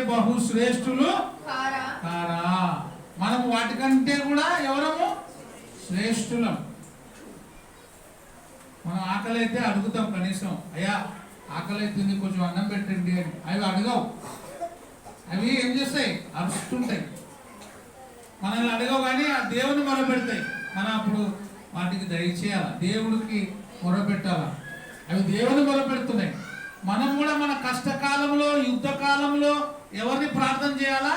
[SPEAKER 1] బహుశ్రేష్ఠులు కారా. మనం వాటికంటే కూడా ఎవరము? శ్రేష్ఠులం. మనం ఆకలి అయితే అడుగుతాం, కనీసం అయ్యా ఆకలి అవుతుంది కొంచెం అన్నం పెట్టండి అని. అవి అడగవు, అవి ఏం చేస్తాయి? అరుస్తుంటాయి. మనల్ని అడగవు, కానీ ఆ దేవుని మొదలు పెడతాయి. మనం అప్పుడు వాటికి దయచేయాలి, దేవుడికి మొరపెట్టాల. అవి దేవుని మొరపెడుతున్నాయి. మనం కూడా మన కష్టకాలంలో, యుద్ధ కాలంలో ఎవరిని ప్రార్థన చేయాలా?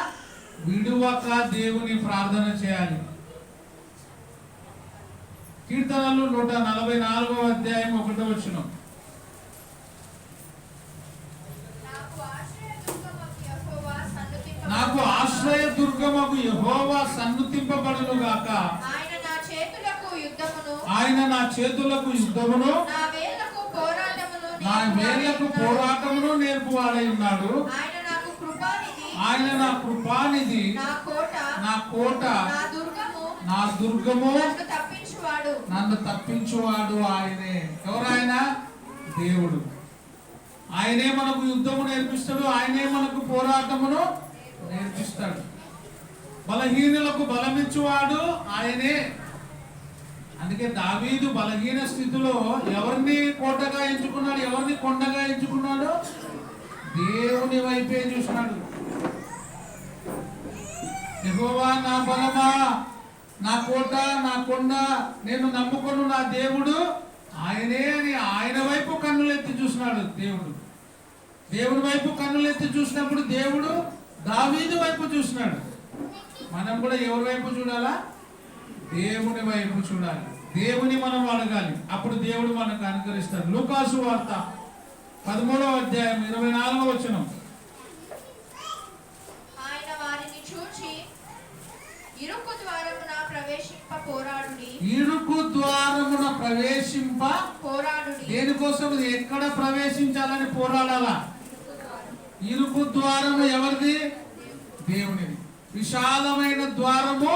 [SPEAKER 1] విడువక దేవుని ప్రార్థన చేయాలి. కీర్తనలు 144వ అధ్యాయం 1వ వచనం. నాకు ఆశ్రయ దుర్గమగు యెహోవా సన్నుతింపబడును గాక. ఆయన నా చేతులకు యుద్ధమును నా వేళ్లకు పోరాటమును నేర్పువాడై ఉన్నాడు. ఆయన నా కృపానిధి, నా కోట, నా దుర్గము, నన్ను తప్పించువాడు ఆయనే. ఎవరాయన? దేవుడు. ఆయనే మనకు యుద్ధము నేర్పిస్తాడు, ఆయనే మనకు పోరాటమును నేర్పిస్తాడు. బలహీనులకు బలమిచ్చువాడు ఆయనే. అందుకే దావీదు బలహీన స్థితిలో ఎవరిని కోటగా ఎంచుకున్నాడు, ఎవరిని కొండగా ఎంచుకున్నాడు? దేవుని వైపే చూసినాడు. యెహోవా నా బలమా, నా కోట, నా కొండ, నేను నమ్ముకొను నా దేవుడు ఆయనే అని ఆయన వైపు కన్నులెత్తి చూసినాడు. దేవుడి వైపు కన్నులెత్తి చూసినప్పుడు దేవుడు దావీదు వైపు చూసినాడు. మనం కూడా ఎవరి వైపు చూడాలా? దేవుని వైపు చూడాలి. దేవుని మనం అడగాలి, అప్పుడు దేవుడు మనకు అనుగ్రహిస్తాడు. లూకాసు వార్త 13వ అధ్యాయం 24వ వచనం.
[SPEAKER 2] ఆయన వారిని చూచి ఇరుకు ద్వారమున ప్రవేశింప పోరాడుడి.
[SPEAKER 1] ఇరుకు ద్వారమున ప్రవేశింప
[SPEAKER 2] పోరాడుడి.
[SPEAKER 1] దేనికోసం? ఎక్కడ ప్రవేశించాలని పోరాడాలా? ఇరుకు ద్వారము ఎవరిది? దేవునిది. విశాలమైన ద్వారము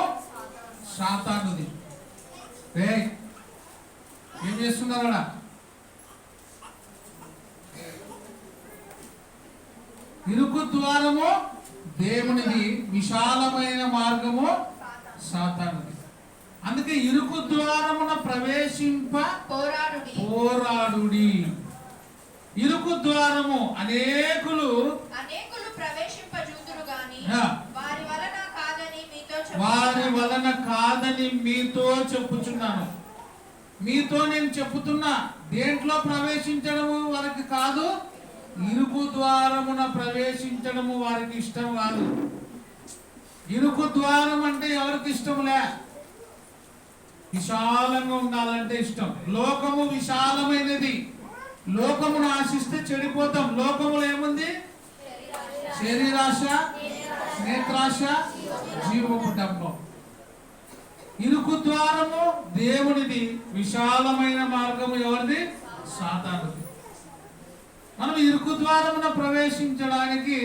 [SPEAKER 1] సాతానుది. ఏం చేస్తున్నారా? ఇరుకు ద్వారము దేవునిది, విశాలమైన మార్గము సాతానుది. అందుకే ఇరుకు ద్వారమున ప్రవేశింప పోరాడుడి. ఇరుకు ద్వారము అనేకులు
[SPEAKER 2] ప్రవేశింపజూదురు గాని వారి
[SPEAKER 1] వలన కాదని మీతో చెప్పుచున్నాను. మీతో నేను చెప్పుతున్నా, దేంట్లో ప్రవేశించడము వారికి కాదు, ఇరుకు ద్వారమున ప్రవేశించడము వారికి ఇష్టం కాదు. ఇరుకు ద్వారం అంటే ఎవరికి ఇష్టంలే, విశాలంగా ఉండాలంటే ఇష్టం. లోకము విశాలమైనది, లోకమును ఆశిస్తే చెడిపోతాం. లోకములో ఏముంది? శరీరాశ, నేత్రాశ, జీవపు డంబం. ఇరుకు ద్వారము దేవునిది, విశాలమైన మార్గము ఎవరిది? సాతానుది. మనం ఇరుకు ద్వారమున ప్రవేశించడానికి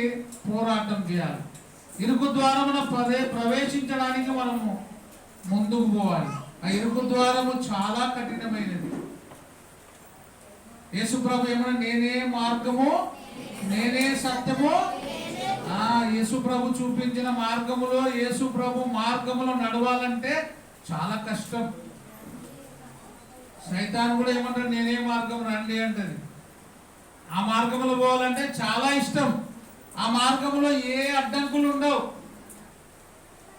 [SPEAKER 1] పోరాటం చేయాలి. ఇరుకు ద్వారమున ప్రవేశించడానికి మనము ముందుకు పోవాలి. ఆ ఇరుకు ద్వారము చాలా కఠినమైనది. యేసుప్రభు ఏమన్నా నేనే మార్గము, నేనే సత్యము. యేసుప్రభు చూపించిన మార్గములో, యేసుప్రభు మార్గములో నడవాలంటే చాలా కష్టం. సైతాన్ కూడా ఏమంటాడు? నేనే మార్గం, రండి అంటది. ఆ మార్గంలో పోవాలంటే చాలా ఇష్టం. ఆ మార్గంలో ఏ అడ్డంకులు ఉండవు.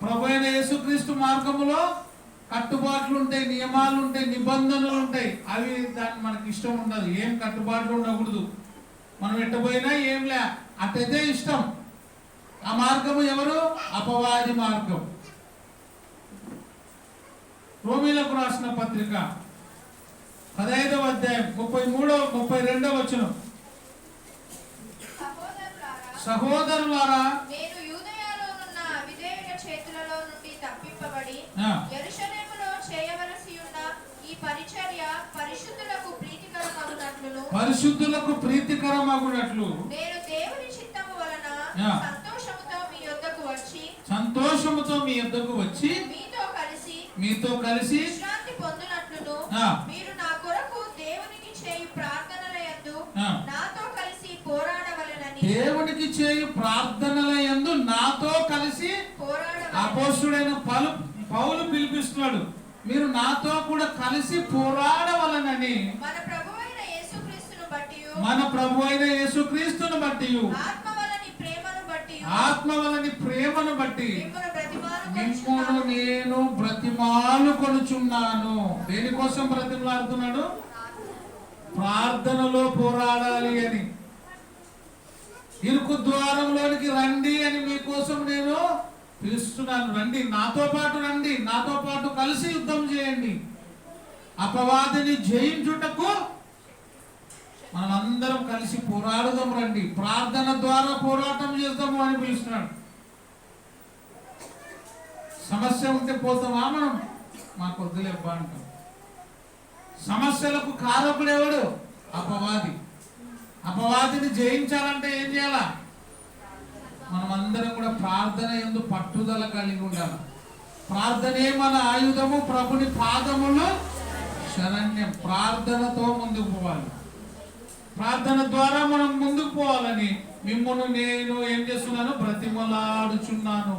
[SPEAKER 1] ప్రభు అయిన యేసుక్రీస్తు మార్గములో కట్టుబాట్లు ఉంటాయి, నియమాలు ఉంటాయి, నిబంధనలు ఉంటాయి. అవి దాన్ని మనకి ఇష్టం ఉండదు. ఏం కట్టుబాట్లు ఉండకూడదు. మనం ఎట్టపోయినా ఏంలే, అటైతే ఇష్టం. ఆ మార్గము ఎవరు? అపవాది మార్గం. రోమీలకు రాసిన పత్రిక 15వ అధ్యాయం 32వ వచనం. సహోదరులారా,
[SPEAKER 2] నేను యూదయలోనున్న అవిధేయుల చేతులలో నుండి తప్పింపబడి యెరూషలేములో చేయవలసి ఉన్న ఈ పరిచర్య
[SPEAKER 1] పరిశుద్ధులకు ప్రీతికరమగునట్లు
[SPEAKER 2] నేను దేవుని చిత్తము వలన సంతోషముతో మీ యొద్దకు వచ్చి
[SPEAKER 1] మీతో కలిసి
[SPEAKER 2] విశ్రాంతి పొందునట్లును మీరు నా కొరకు దేవునికి చేయు ప్రార్థనలయందు నాతో కలిసి పోరాడవలెనని
[SPEAKER 1] దేవునికి చేయు ప్రార్థనలయందు నాతో కలిసి అపోస్తలుడైన పౌలు పిలిపిస్తున్నాడు. మీరు నాతో కూడా కలిసి పోరాడవలనని
[SPEAKER 2] మన
[SPEAKER 1] ప్రభు అయిన యేసుక్రీస్తును బట్టి
[SPEAKER 2] ఆత్మ వలని ప్రేమను బట్టి
[SPEAKER 1] మిమ్మును నేను బ్రతిమాలు కొనుచున్నాను. దేనికోసం బ్రతిమలాడుతున్నాడు? ప్రార్థనలో పోరాడాలి అని. ఇరుకు ద్వారంలోనికి రండి అని మీకోసం నేను పిలుస్తున్నాను. రండి, నాతో పాటు రండి, నాతో పాటు కలిసి యుద్ధం చేయండి. అపవాదిని జయించుటకు మనమందరం కలిసి పోరాడుదాం. రండి, ప్రార్థన ద్వారా పోరాటం చేద్దాము అని పిలుస్తున్నాడు. సమస్య ఉంటే పోతామా మనం? మాకు వద్దులేబ్బా అంటాం. సమస్యలకు కారకుడు ఎవడు? అపవాది. అపవాదిని జయించాలంటే ఏం చేయాలా? మనమందరం కూడా ప్రార్థన యందు పట్టుదల కలిగి ఉండాలి. ప్రార్థనే మన ఆయుధము, ప్రభుని పాదములు శరణ్యం. ప్రార్థనతో ముందుకు పోవాలి. ప్రార్థన ద్వారా మనం ముందుకు పోవాలని మిమ్మును నేను ఏం చేస్తున్నాను? బ్రతిమలాడుచున్నాను,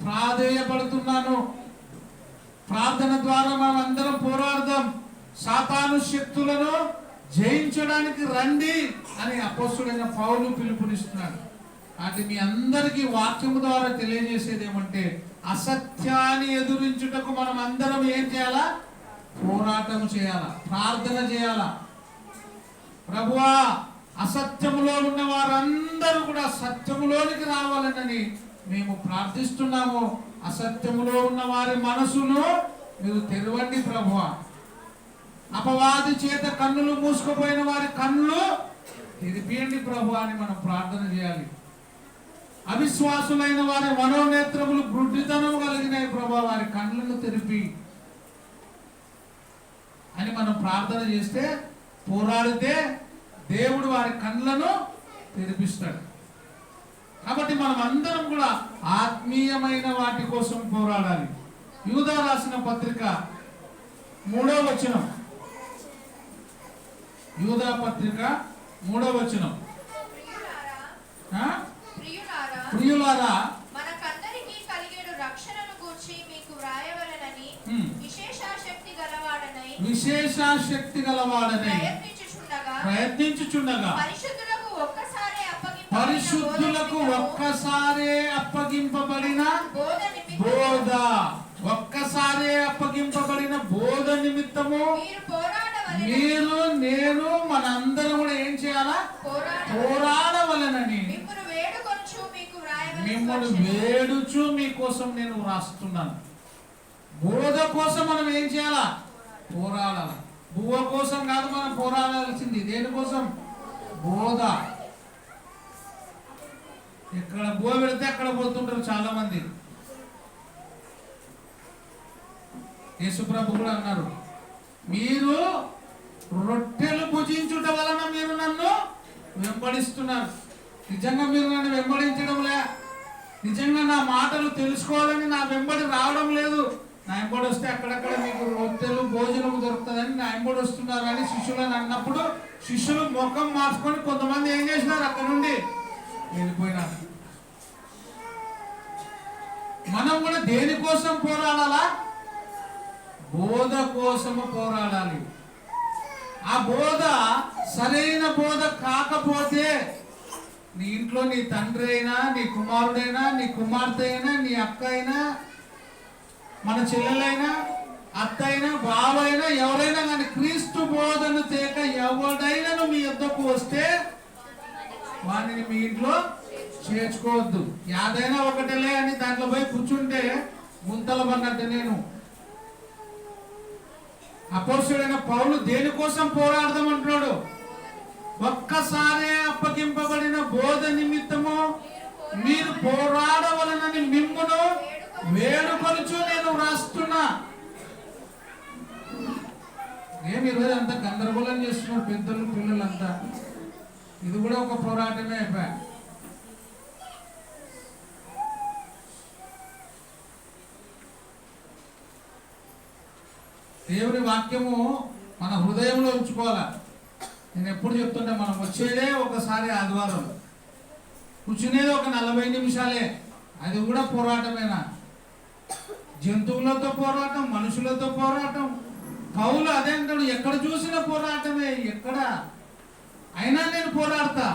[SPEAKER 1] ప్రాధేయపడుతున్నాను. ప్రార్థన ద్వారా మనం అందరం పోరాడదాం. సాతాను శక్తులను జయించడానికి రండి అని అపోస్తుడైన పౌలు పిలుపునిస్తున్నాడు. అది మీ అందరికీ వాక్యము ద్వారా తెలియజేసేది ఏమంటే, అసత్యాన్ని ఎదురించుటకు మనం అందరం ఏం చేయాలా? పోరాటం చేయాలా, ప్రార్థన చేయాలా. ప్రభువా, అసత్యములో ఉన్న వారందరూ కూడా సత్యములోనికి రావాలని మేము ప్రార్థిస్తున్నాము. అసత్యములో ఉన్న వారి మనసును మీరు తెరవండి ప్రభువా. అపవాది చేత కన్నులు మూసుకుపోయిన వారి కన్నులు తెరిపియండి ప్రభు అని మనం ప్రార్థన చేయాలి. అవిశ్వాసులైన వారి మనోనేత్రములు గుడ్డితనం కలిగినాయి ప్రభు, వారి కన్నులను తెరిపి అని మనం ప్రార్థన చేస్తే, పోరాడితే దేవుడు వారి కన్నులను తెరిపిస్తాడు. కాబట్టి మనం అందరం కూడా ఆత్మీయమైన వాటి కోసం పోరాడాలి. యూదా రాసిన పత్రిక 3వ వచనం. యూదా పత్రిక 3వ వచనం. ప్రియులారా,
[SPEAKER 2] మనకందరికీ కలిగేడు రక్షణను గూర్చి మీకు వ్రాయవలెనని
[SPEAKER 1] విశేషాశక్తి గలవాడనై ప్రయత్నించుచుండగా పరిశుద్ధులకు ఒక్కసారే అప్పగింపబడిన బోధ నిమిత్తము మీరు నేను మనందరం కూడా ఏం చేయాలా? పోరాడవలెనని మిమ్మల్ని వేడుచు మీకోసం నేను రాస్తున్నాను. బోధ కోసం మనం ఏం చేయాలా? పోరాడాలి. బువ్వ కోసం కాదు మనం పోరాడాల్సింది. దేనికోసం? బోధ. ఎక్కడ బువ్వ పెడితే అక్కడ పోతుంటారు చాలా మంది. యేసుప్రభు కూడా అన్నారు, మీరు రొట్టెలు భుజించుట వలన మీరు నన్ను వెంబడిస్తున్నారు. నిజంగా మీరు నన్ను వెంబడించడంలే, నిజంగా నా మాటలు తెలుసుకోవాలని నా వెంబడి రావడం లేదు. నా వెంబడి వస్తే అక్కడక్కడ మీకు రొట్టెలు భోజనం దొరుకుతుందని నా వెంబడి వస్తున్నారు అని శిష్యులను అన్నప్పుడు, శిష్యులు ముఖం మార్చుకొని కొంతమంది ఏం చేసినారు? అక్కడ నుండి వెళ్ళిపోయినారు. మనం కూడా దేనికోసం పోరాడాలా? బోధ కోసము పోరాడాలి. ఆ బోధ సరైన బోధ కాకపోతే నీ ఇంట్లో నీ తండ్రి అయినా, నీ కుమారుడైనా, నీ కుమార్తె అయినా, నీ అక్క అయినా, మన చెల్లెలైనా, అత్త అయినా, బావ అయినా, ఎవరైనా కానీ క్రీస్తు బోధను తేక ఎవడైనా మీ యొద్దకు వస్తే వాడిని మీ ఇంట్లో చేర్చుకోవద్దు. యాదైనా ఒకటేలే అని దాంట్లో పోయి కూర్చుంటే గుంతలు పడినట్టు. నేను అపోస్తలుడైన పౌలు దేనికోసం పోరాడదామంటున్నాడు? ఒక్కసారే అప్పగింపబడిన బోధ నిమిత్తము మీరు పోరాడవలనని మిమ్మును వేడుకొనుచు నేను రాస్తున్నా. ఏమి ఈరోజు అంతా గందరగోళం చేస్తున్నారు పెద్దలు పిల్లలంతా. ఇది కూడా ఒక పోరాటమే అయిపోయా. దేవుని వాక్యము మన హృదయంలో ఉంచుకోవాలా. నేను ఎప్పుడు చెప్తుంటే, మనం వచ్చేదే ఒకసారి ఆదివారం, కూర్చునేది ఒక 40 నిమిషాలే, అది కూడా పోరాటమేనా? జంతువులతో పోరాటం, మనుషులతో పోరాటం. పౌలు అదే అంటాడు, ఎక్కడ చూసిన పోరాటమే. ఎక్కడ అయినా నేను పోరాడతా.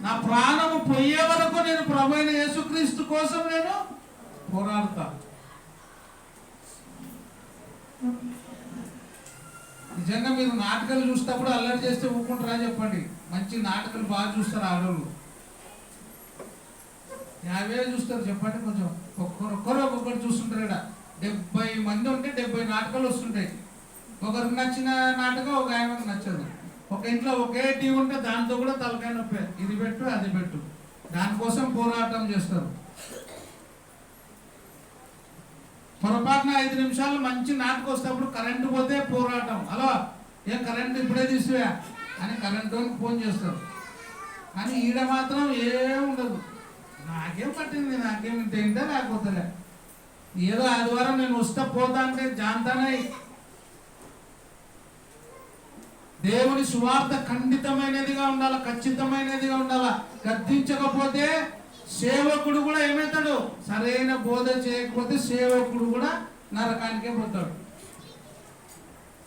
[SPEAKER 1] నా ప్రాణము పోయే వరకు నేను ప్రభువైన యేసుక్రీస్తు కోసం నేను పోరాడతా. నిజంగా మీరు నాటకాలు చూసేటప్పుడు అల్లరి చేస్తే ఊరుకుంటారా చెప్పండి? మంచి నాటకాలు బాగా చూస్తారు ఆడవాళ్ళు. 50 చూస్తారు చెప్పండి. కొంచెం ఒక్కొక్కరు చూస్తుంటారు. ఇక్కడ 70 మంది ఉంటే 70 నాటకాలు వస్తుంటాయి. ఒకరికి నచ్చిన నాటకం ఒక ఆయనకు నచ్చదు. ఒక ఇంట్లో ఒకే టీవీ ఉంటే దాంతో కూడా తలకాయ నొప్పి, ఇది పెట్టు అది పెట్టు, దానికోసం పోరాటం చేస్తారు. పొరపాటున 5 నిమిషాలు మంచి నాటకం వస్తేప్పుడు కరెంటు పోతే పోరాటం. హలో, ఏం కరెంటు ఇప్పుడే తీసివా అని కరెంటు ఫోన్ చేస్తారు. కానీ ఈడ మాత్రం ఏం ఉండదు. నాకేం పట్టింది, నాకేం ఇంటే లేకపోతే ఏదో ఆదివారం నేను వస్తా పోతా అంటే జాంతానే. దేవుని సువార్త ఖండితమైనదిగా ఉండాలి, ఖచ్చితమైనదిగా ఉండాలి. గద్దించకపోతే సేవకుడు కూడా ఏమవుతాడు? సరైన బోధ చేయకపోతే సేవకుడు కూడా నరకానికే పోతాడు.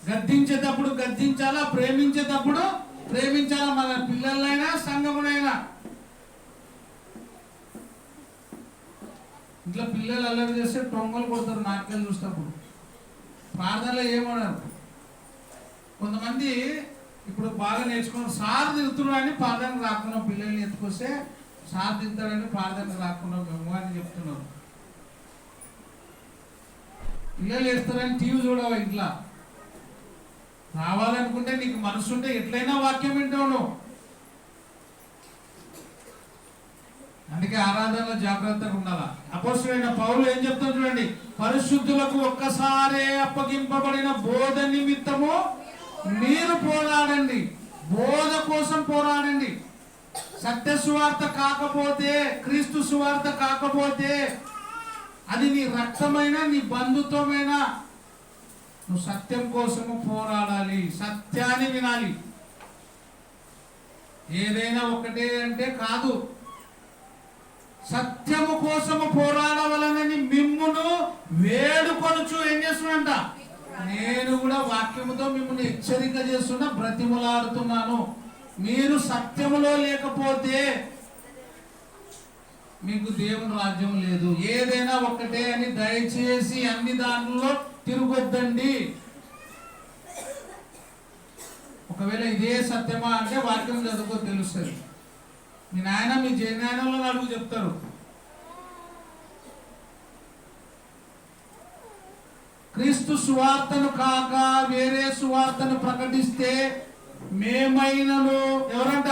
[SPEAKER 1] గద్దించేటప్పుడు గద్దించాలా, ప్రేమించేటప్పుడు ప్రేమించాలా. మన పిల్లలైనా సంఘమునైనా. ఇంట్లో పిల్లలు అల్లరి చేస్తే టొంగలు కొడతారు నాటకాలు చూసినప్పుడు. ప్రార్థనలో ఏమన్నారు? కొంతమంది ఇప్పుడు బాగా నేర్చుకున్నారు. సార్ తిరుగుతున్నాడు అని ప్రార్థనకు రాకుండా పిల్లల్ని ఎత్తుకొస్తే సార్ తిరుగుతాడని ప్రార్థనకు రాకుండా మేము అని చెప్తున్నారు. పిల్లలు వేస్తారని టీవీ చూడవా? ఇంట్లో రావాలనుకుంటే నీకు మనసు ఉంటే ఎట్లయినా వాక్యం వింటావు. అందుకే ఆరాధనలో జాగ్రత్తగా ఉండాలా. అపోస్తలుడైన పౌలు ఏం చెప్తాడు చూడండి, పరిశుద్ధులకు ఒక్కసారే అప్పగింపబడిన బోధ నిమిత్తము మీరు పోరాడండి. బోధ కోసం పోరాడండి. సత్య సువార్త కాకపోతే, క్రీస్తు సువార్త కాకపోతే, అది నీ రక్తమైనా నీ బంధుత్వమైనా, నువ్వు సత్యం కోసము పోరాడాలి. సత్యాన్ని వినాలి. ఏదైనా ఒకటే అంటే కాదు. సత్యము కోసము పోరాడవలనని మిమ్మును వేడుకొనుచు ఏం చేస్తున్నంట? నేను కూడా వాక్యముతో మిమ్మల్ని హెచ్చరిక చేస్తున్నా, బ్రతిమలాడుతున్నాను. మీరు సత్యములో లేకపోతే మీకు దేవుని రాజ్యం లేదు. ఏదైనా ఒకటే అని దయచేసి అన్ని దాంట్లో తిరగొద్దండి. ఒకవేళ ఇదే సత్యమా అంటే వాక్యం చదువుకో తెలుస్తుంది. మీ నాయన మీ జయనాయనంలో అడుగు చెప్తారు. క్రీస్తు సువార్తను కాక వేరే సువార్తను ప్రకటిస్తే మేమైనను, ఎవరంట?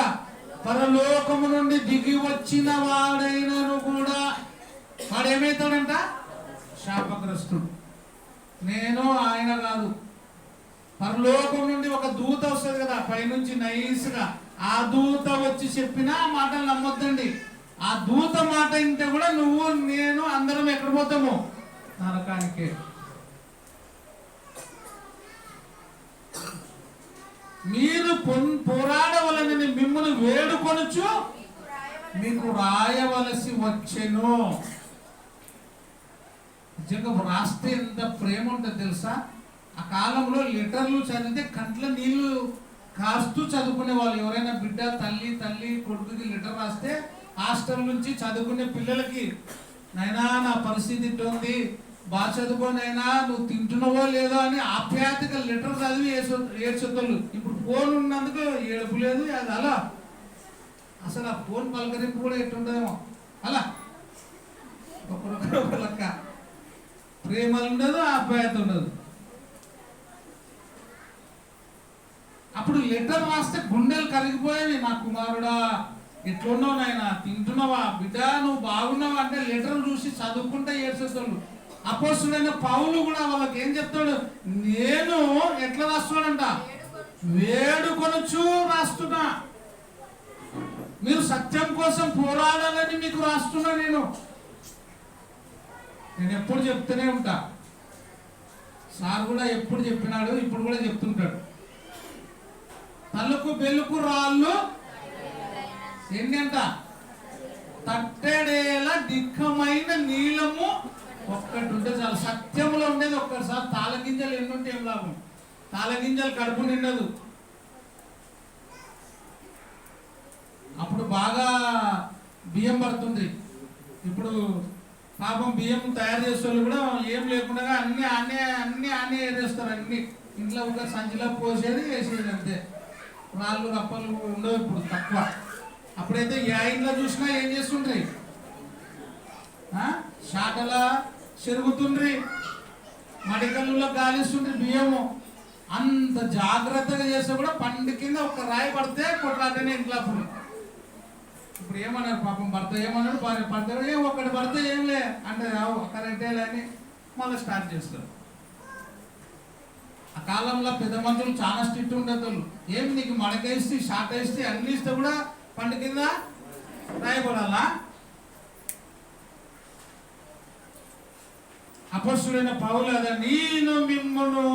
[SPEAKER 1] పరలోకము నుండి దిగి వచ్చిన వాడైనను కూడా వాడు ఏమైతాడంట? శాపగ్రస్తుడు. నేను ఆయన కాదు. పరలోకం నుండి ఒక దూత వస్తుంది కదా పైనుంచి నైస్గా, ఆ దూత వచ్చి చెప్పినా ఆ మాటలు నమ్మొద్దండి. ఆ దూత మాట వింటే కూడా నువ్వు నేను అందరం ఎక్కడ పోతాము? నరకానికే. మీరు పోరాడవలనని మిమ్మల్ని వేడుకొనుచు మీకు రాయవలసి వచ్చెను. నిజంగా రాస్తే ఎంత ప్రేమ ఉంటుంది తెలుసా? ఆ కాలంలో లెటర్లు చదివితే కంట్ల నీళ్లు కాస్తూ చదువుకునే వాళ్ళు. ఎవరైనా బిడ్డ తల్లి కొడుకుకి లెటర్ రాస్తే హాస్టల్ నుంచి చదువుకునే పిల్లలకి, నైనా నా పరిస్థితి ఇట్టుంది, బాగా చదువుకోనైనా, నువ్వు తింటున్నావో లేదో అని ఆప్యాయతగా లెటర్ చదివి ఏడ్చొద్దలు. ఇప్పుడు ఫోన్ ఉన్నందుకు ఏడుపు లేదు. అది అలా అసలు ఆ ఫోన్ పలకరింపు కూడా ఎట్టుండదేమో అలా ఒకరొకరు లెక్క. ప్రేమ ఉండదు, ఆప్యాయత ఉండదు. అప్పుడు లెటర్ రాస్తే గుండెలు కరిగిపోయేవి. నా కుమారుడా ఎట్లున్నావు నాయనా, తింటున్నావా బిడ్డ, నువ్వు బాగున్నావా అంటే లెటర్ చూసి చదువుకుంటే ఏడ్చేస్తాడు. అపోస్తలుడైన పౌలు కూడా వాళ్ళకి ఏం చెప్తాడు? నేను ఎట్లా రాస్తున్నాడంట? వేడుకొనుచు రాస్తున్నా. మీరు సత్యం కోసం పోరాడాలని మీకు రాస్తున్నా. నేను ఎప్పుడు చెప్తూనే ఉంటా. సార్ కూడా ఎప్పుడు చెప్పినాడు, ఇప్పుడు కూడా చెప్తుంటాడు. తలకు బెల్లుకు రాళ్ళు ఎన్ని అంట? తట్టెడేల దిక్కమైన నీలము ఒక్కటి ఉంటే చాలు. సత్యంలో ఉండేది ఒక్కసారి. తాళగింజలు ఎన్ని ఉంటే ఏం లాభం? తాళగింజలు కడుపు నిండదు. అప్పుడు బాగా బియ్యం పడుతుంది. ఇప్పుడు పాపం బియ్యం తయారు చేసే వాళ్ళు కూడా ఏం లేకుండా అన్ని ఆనే వేస్తారు. అన్ని ఇంట్లో ఒక సంచిలో పోసేది వేసేది అంతే. రాళ్ళు రప్పలు ఉండవు ఇప్పుడు, తక్కువ. అప్పుడైతే ఏ ఇంట్లో చూసినా ఏం చేస్తుండ్రి, షాటలా చెరుగుతుండ్రి, మడికల్లో గాలిస్తుండ్రి బియ్యము. అంత జాగ్రత్తగా చేస్తే కూడా పండు కింద ఒక రాయి పడితే కొట్లాటనే ఇంట్లో. అప్పుడు ఇప్పుడు ఏమన్నారు పాపం, భర్త ఏమన్నాడు, భర్త ఏం ఒక్కటి పడితే ఏంలే అంటే రావు కరెక్టేలే అని మళ్ళీ స్టార్ట్ చేస్తారు. ఆ కాలంలో పెద్ద మనుషులు చాలా స్ట్రిక్ట్ ఉండేవాళ్ళు. ఏం నీకు మడకేస్తే షార్ట్ వేస్తే అన్ని ఇస్తే కూడా పండు కింద రాయబడాలా? అపొస్తలుడైన పౌలు అదే, నేను మిమ్మును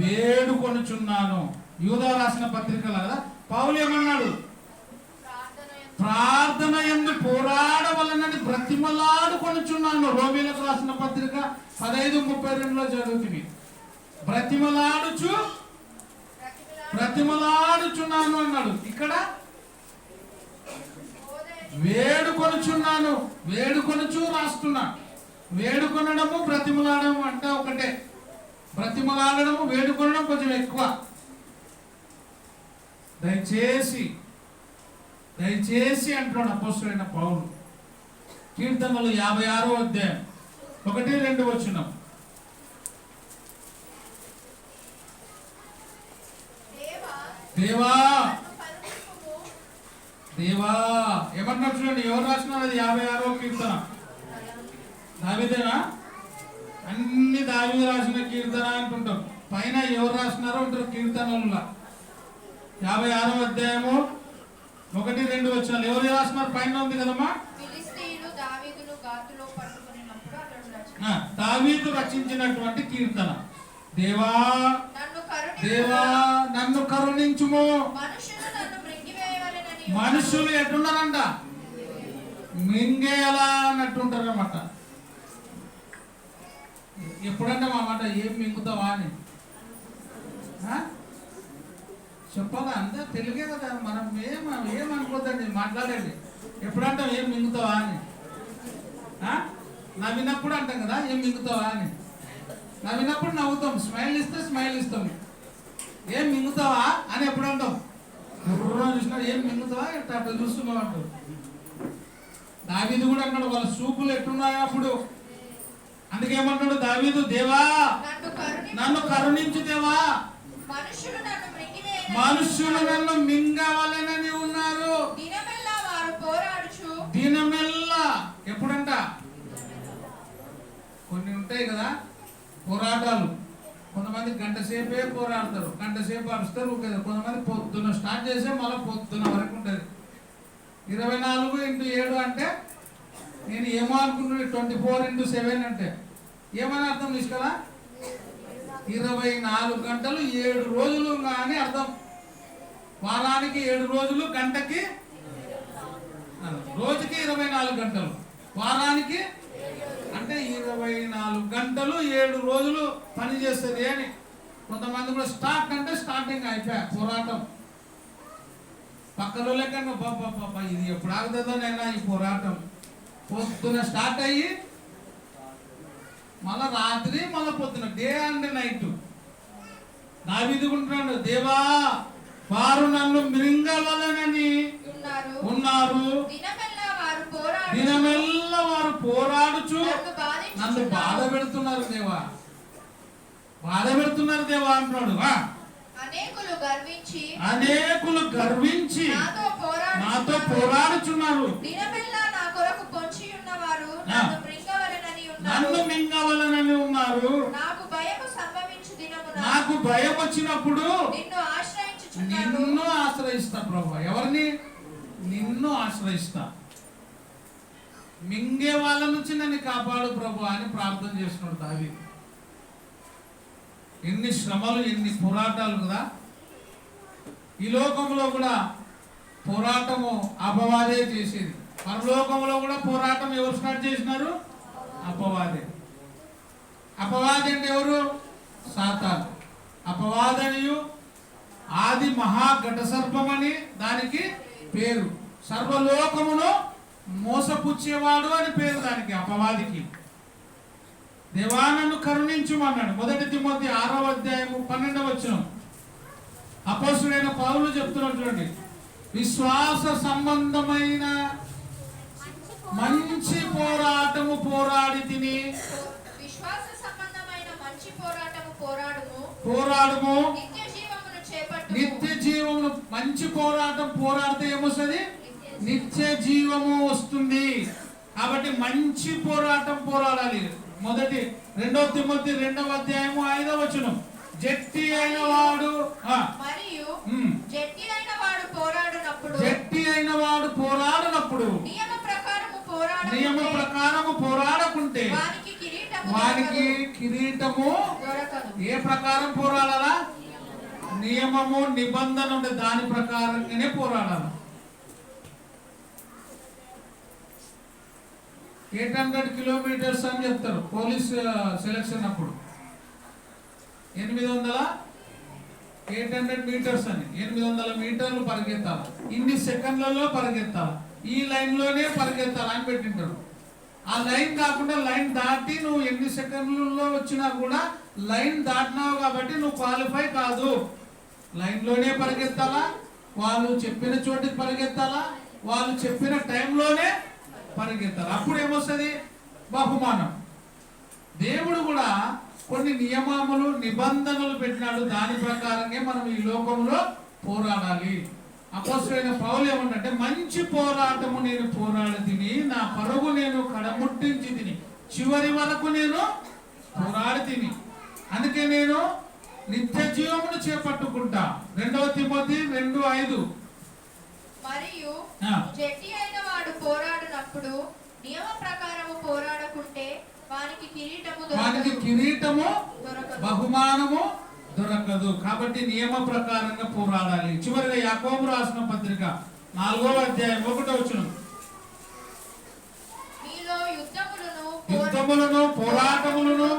[SPEAKER 1] వేడుకొనుచున్నాను. యూదా రాసిన పత్రికలు కదా పౌలు ఏమన్నాడు, ప్రార్థన యందు పోరాడవలనని బ్రతిమలాడుకొనుచున్నాను. రోమీలకు రాసిన పత్రిక 15:32 జరుగుతుంది. బ్రతిమలాడుచున్నాను అన్నాడు. ఇక్కడ వేడుకొనుచున్నాను, వేడుకొనుచు రాస్తున్నా. వేడుకొనడము బ్రతిమలాడము అంటే ఒకటే. బ్రతిమలాడము వేడుకొనడం కొంచెం ఎక్కువ. దయచేసి దయచేసి అంటున్నాడు అపొస్తలుడైన పౌలు. కీర్తనలు 56వ అధ్యాయం 1-2 వచనం. దేవా దేవా ఏమన్నా చూడండి, ఎవరు రాసినారు అది? 56వ కీర్తన. దావీదేనా? అన్ని దావీదు రాసిన కీర్తన అంటుంటాం. పైన ఎవరు రాసినారో ఉంటారు కీర్తనల్లో. 56వ అధ్యాయము 1-2 వచనాలు ఎవరు రాసినారు? పైన ఉంది కదమ్మా. దావీదు రచించినటువంటి కీర్తన. దేవా దేవా నన్ను కరుణించుము. మనుషులు ఎట్టున్నారంట, మింగేయాలా అన్నట్టుంటారు అన్నమాట. ఎప్పుడంటే మా మాట ఏం మింగుతావా అని చెప్పాలా? అంతా తెలుగే కదా, మనం ఏమనుకోద్దండి, మాట్లాడేది. ఎప్పుడంటే ఏం మింగుతావా అని. నవ్వినప్పుడు అంటాం కదా ఏం మింగుతావా అని. నవ్వినప్పుడు నవ్వుతాం, స్మైల్ ఇస్తే స్మైల్ ఇస్తాం. ఏం మింగుతావా అని ఎప్పుడు అంటాం? చూసినా ఏం మింగుతావా అట్లా చూస్తున్నావు అంటారు. దావీదు కూడా అన్నాడు, వాళ్ళ చూపులు ఎట్టున్నాయో అప్పుడు. అందుకేమంటాడు దావీదు, దేవా నన్ను కరుణించు దేవా, మనుష్యులు నన్ను మింగవలెనని ఉన్నారు. దినమెల్లా ఎప్పుడంట? కొన్ని ఉంటాయి కదా పోరాటాలు. కొంతమంది గంట సేపే పోరాడతారు, గంట సేపు అరుస్తారు. కొంతమంది పొద్దున స్టార్ట్ చేసే మళ్ళీ పొద్దున వరకు ఉంటుంది. 24x7 అంటే నేను ఏమో అనుకుంటున్నాను, 24x7 అంటే ఏమని అర్థం తీసుకురా? 24 గంటలు 7 రోజులు అని అర్థం. వారానికి 7 రోజులు, గంటకి రోజుకి 24 గంటలు, వారానికి అంటే 24 గంటలు 7 రోజులు పని చేస్తుంది అని. కొంతమంది కూడా స్టార్ట్ అంటే స్టార్టింగ్ అయిపోయా పోరాటం. పక్కలో లేకుండా బాబా ఇది ఎప్పుడు ఆగుతుందో నైనా ఈ పోరాటం. పొద్దున స్టార్ట్ అయ్యి మళ్ళా రాత్రి, మళ్ళీ పొద్దున, డే అండ్ నైట్. దావీదుకుంటున్నాడు, దేవా వారు నన్ను మింగవలనని ఉన్నారు. దినమెల్లా వారు పోరాడుచు నన్ను బాధ పెడుతున్నారు దేవా, బాధ పెడుతున్నారు దేవా అంటున్నాడు. అనేకులు గర్వించి నాతో పోరాడుచున్నారు. నన్ను మింగవలనని ఉన్నారు. నాకు భయం వచ్చినప్పుడు నిన్ను ఆశ్రయిస్తా ప్రభు. ఎవరిని? నిన్ను ఆశ్రయిస్తా. మింగే వాళ్ళ నుంచి నన్ను కాపాడు ప్రభు అని ప్రార్థన చేస్తున్నాడు దావీదు. ఎన్ని శ్రమలు, ఎన్ని పోరాటాలు కదా. ఈ లోకంలో కూడా పోరాటము అపవాదే చేసేది. పరలోకంలో కూడా పోరాటం ఎవరు స్టార్ట్ చేసినారు? అపవాదే. అపవాది అంటే ఎవరు? సాతాను. అపవాదనియు ఆది మహాఘట సర్పమని దానికి పేరు. సర్వలోకమును మోసపుచ్చేవాడు అని పేరు దానికి, అపవాదికి. దేవా నన్ను కరుణించుమన్నాడు. 1 తిమోతి 6వ అధ్యాయము 12వ వచనం అపోస్తలుడైన పౌలు చెప్తున్నాడు చూడండి. విశ్వాస సంబంధమైన మంచి పోరాటము పోరాడి తిని,
[SPEAKER 2] విశ్వాస సంబంధమైన మంచి పోరాటము
[SPEAKER 1] పోరాడుము,
[SPEAKER 2] నిత్య జీవమును చేపట్టుము.
[SPEAKER 1] నిత్య జీవమును. మంచి పోరాటం పోరాడితే ఏమొస్తుంది? నిత్య జీవము వస్తుంది. కాబట్టి మంచి పోరాటం పోరాడాలి. 2 తిమోతి 2వ అధ్యాయము 5వ వచనం జట్టి అయిన వాడు
[SPEAKER 2] మరియు జట్టి అయిన వాడు పోరాడునప్పుడు నియమ
[SPEAKER 1] ప్రకారము పోరాడకుంటే వానికి కిరీటము
[SPEAKER 2] దొరకదు.
[SPEAKER 1] ఏ ప్రకారం పోరాడాలా? నియమము నిబంధన ఉండే దాని ప్రకారంగానే పోరాడాలి. 800 కిలోమీటర్స్ అని చెప్తారు పోలీస్ సెలక్షన్ అప్పుడు. 800 మీటర్స్ అని 800 మీటర్లు పరిగెత్తాలి, ఇన్ని సెకండ్లలో పరిగెత్తాలి, ఈ లైన్ లోనే పరిగెత్తాలి అని పెట్టింటారు. ఆ లైన్ కాకుండా లైన్ దాటి నువ్వు ఎన్ని సెకండ్లలో వచ్చినా కూడా లైన్ దాటినావు కాబట్టి నువ్వు క్వాలిఫై కాదు. లైన్ లోనే పరిగెత్తాలా, వాళ్ళు చెప్పిన చోటికి పరిగెత్తాలా, వాళ్ళు చెప్పిన టైంలోనే పరిగెత్తాలి. అప్పుడు ఏమొస్తుంది? బహుమానం. దేవుడు కూడా కొన్ని నియమములు నిబంధనలు పెట్టినాడు. దాని ప్రకారంగా మనం ఈ లోకంలో పోరాడాలి. అపోస్తలుడైన పౌలు ఏమంటే, మంచి పోరాటము నేను పోరాడి తిని, నా పరుగు నేను కడముట్టించి తిని, చివరి వరకు నేను పోరాడి తిని, అందుకే నేను నిత్య జీవమును చేపట్టుకుంటా. 2 తిమోతి 2:5.
[SPEAKER 2] మరియు జట్టి అయిన వాడు పోరాడినప్పుడు నియమ ప్రకారము పోరాడకుంటే వానికి కిరీటము
[SPEAKER 1] బహుమానము దొరకదు. కాబట్టి నియమ ప్రకారంగా పోరాడాలి. చివరిగా యాకోబు రాసిన పత్రిక 4వ అధ్యాయం 1వ వచనం యుద్ధములను పోరాటములను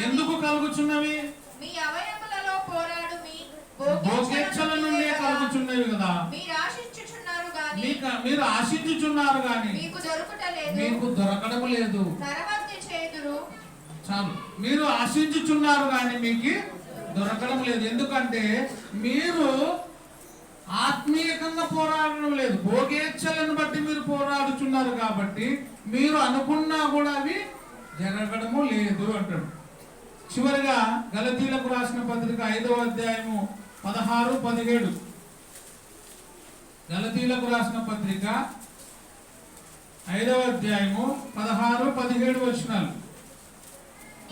[SPEAKER 1] ఎందుకు కలుగుచున్నవి?
[SPEAKER 2] మీ అవయములలో పోరాడు మీ
[SPEAKER 1] భోగేచ్ఛల నుండి కలుగుచున్నవి కదా. మీరు ఆశించుచున్నారు గాని మీకు దొరకడం లేదు. చాలు, మీరు ఆశించుచున్నారు కానీ మీకు దొరకడం లేదు. ఎందుకంటే మీరు ఆత్మీయంగా పోరాడడం లేదు, భోగేచ్ఛలను బట్టి మీరు పోరాడుచున్నారు. కాబట్టి మీరు అనుకున్నా కూడా అవి జరగడము లేదు అంటాడు. చివరిగా గలతీలకు రాసిన పత్రిక 5వ అధ్యాయము 16-17. గలతీలకు రాసిన పత్రిక 5వ అధ్యాయము 16-17 వచనాలు.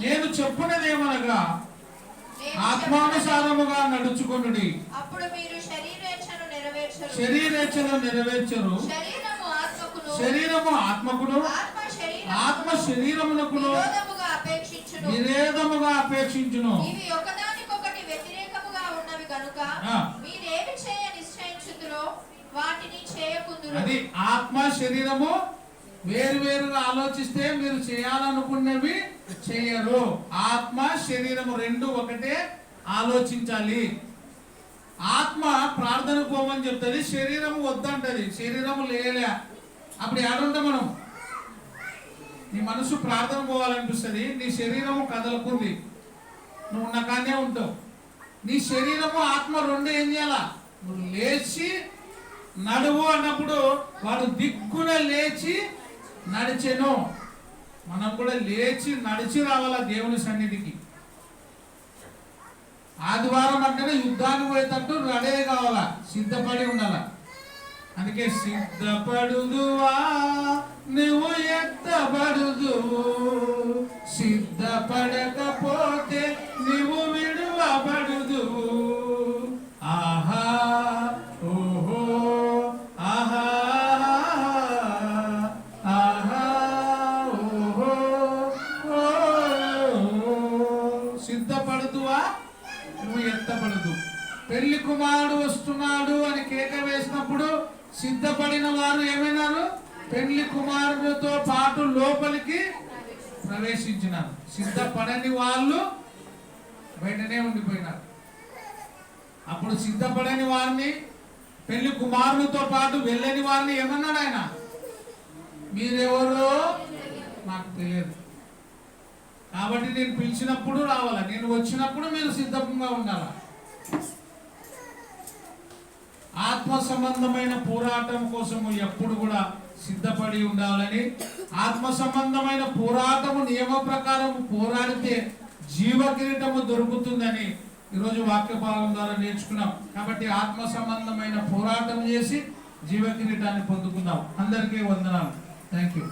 [SPEAKER 1] నేను చెప్పున్నదేమనగా ఆత్మానుసారముగా నడుచుకొనుడి,
[SPEAKER 2] అప్పుడు మీరు
[SPEAKER 1] శరీరేచ్ఛను నెరవేర్చరు. శరీరము ఆత్మకును, ఆత్మ శరీరమునకును విరోధముగా అపేక్షించును.
[SPEAKER 2] ఇవి ఒకదానికొకటి వ్యతిరేకముగా ఉన్నవి కనుక మీరేమి చేయ నిశ్చయించుదురో వాటిని చేయకుందురు.
[SPEAKER 1] అది ఆత్మ శరీరము వేరువేరుగా ఆలోచిస్తే మీరు చేయాలనుకున్నవి చేయరు. ఆత్మ శరీరము రెండు ఒకటే ఆలోచించాలి. ఆత్మ ప్రార్థన పోమని చెప్తుంది, శరీరము వద్దంటది. శరీరము లేలే, అప్పుడు ఏడుంటాం మనం? నీ మనసు ప్రార్థన పోవాలనిపిస్తుంది, నీ శరీరము కదలకుంది, నువ్వు ఉన్న కానే ఉంటావు. నీ శరీరము ఆత్మ రెండు ఏం చేయాలా? నువ్వు లేచి నడువు అన్నప్పుడు వాడు దిక్కున లేచి నడిచెను. మనం కూడా లేచి నడిచి రావాలా దేవుని సన్నిధికి. ఆదివారం అంటేనే యుద్ధానికి పోయేటట్టు రెడీ కావాలా, సిద్ధపడి ఉండాలా. అందుకే సిద్ధపడుదువా నువ్వు ఎత్తబడుదు, సిద్ధపడకపోతే నువ్వు విడువబడుదు. ఆహా ఓహో ఆహా ఆహా ఓహో సిద్ధపడుదువా నువ్వు ఎత్తబడదు. పెళ్లి కుమారుడు వస్తున్నాడు అని కేక వేసినప్పుడు సిద్ధపడిన వారు ఏమైనారు? పెళ్లి కుమారుడితో పాటు లోపలికి ప్రవేశించినారు. సిద్ధపడని వాళ్ళు బయటనే ఉండిపోయినారు. అప్పుడు సిద్ధపడని వారిని, పెళ్లి కుమారుడితో పాటు వెళ్ళని వారిని ఏమన్నాడు ఆయన? మీరెవరో నాకు తెలియదు. కాబట్టి నేను పిలిచినప్పుడు రావాలా, నేను వచ్చినప్పుడు మీరు సిద్ధంగా ఉండాలా. ఆత్మ సంబంధమైన పోరాటం కోసము ఎప్పుడు కూడా సిద్ధపడి ఉండాలని, ఆత్మ సంబంధమైన పోరాటము నియమ ప్రకారం పోరాడితే జీవ కిరీటము దొరుకుతుందని ఈరోజు వాక్య భాగం ద్వారా నేర్చుకున్నాం. కాబట్టి ఆత్మ సంబంధమైన పోరాటం చేసి జీవ కిరీటాన్ని పొందుకుందాం. అందరికీ వందనాలు. Thank you.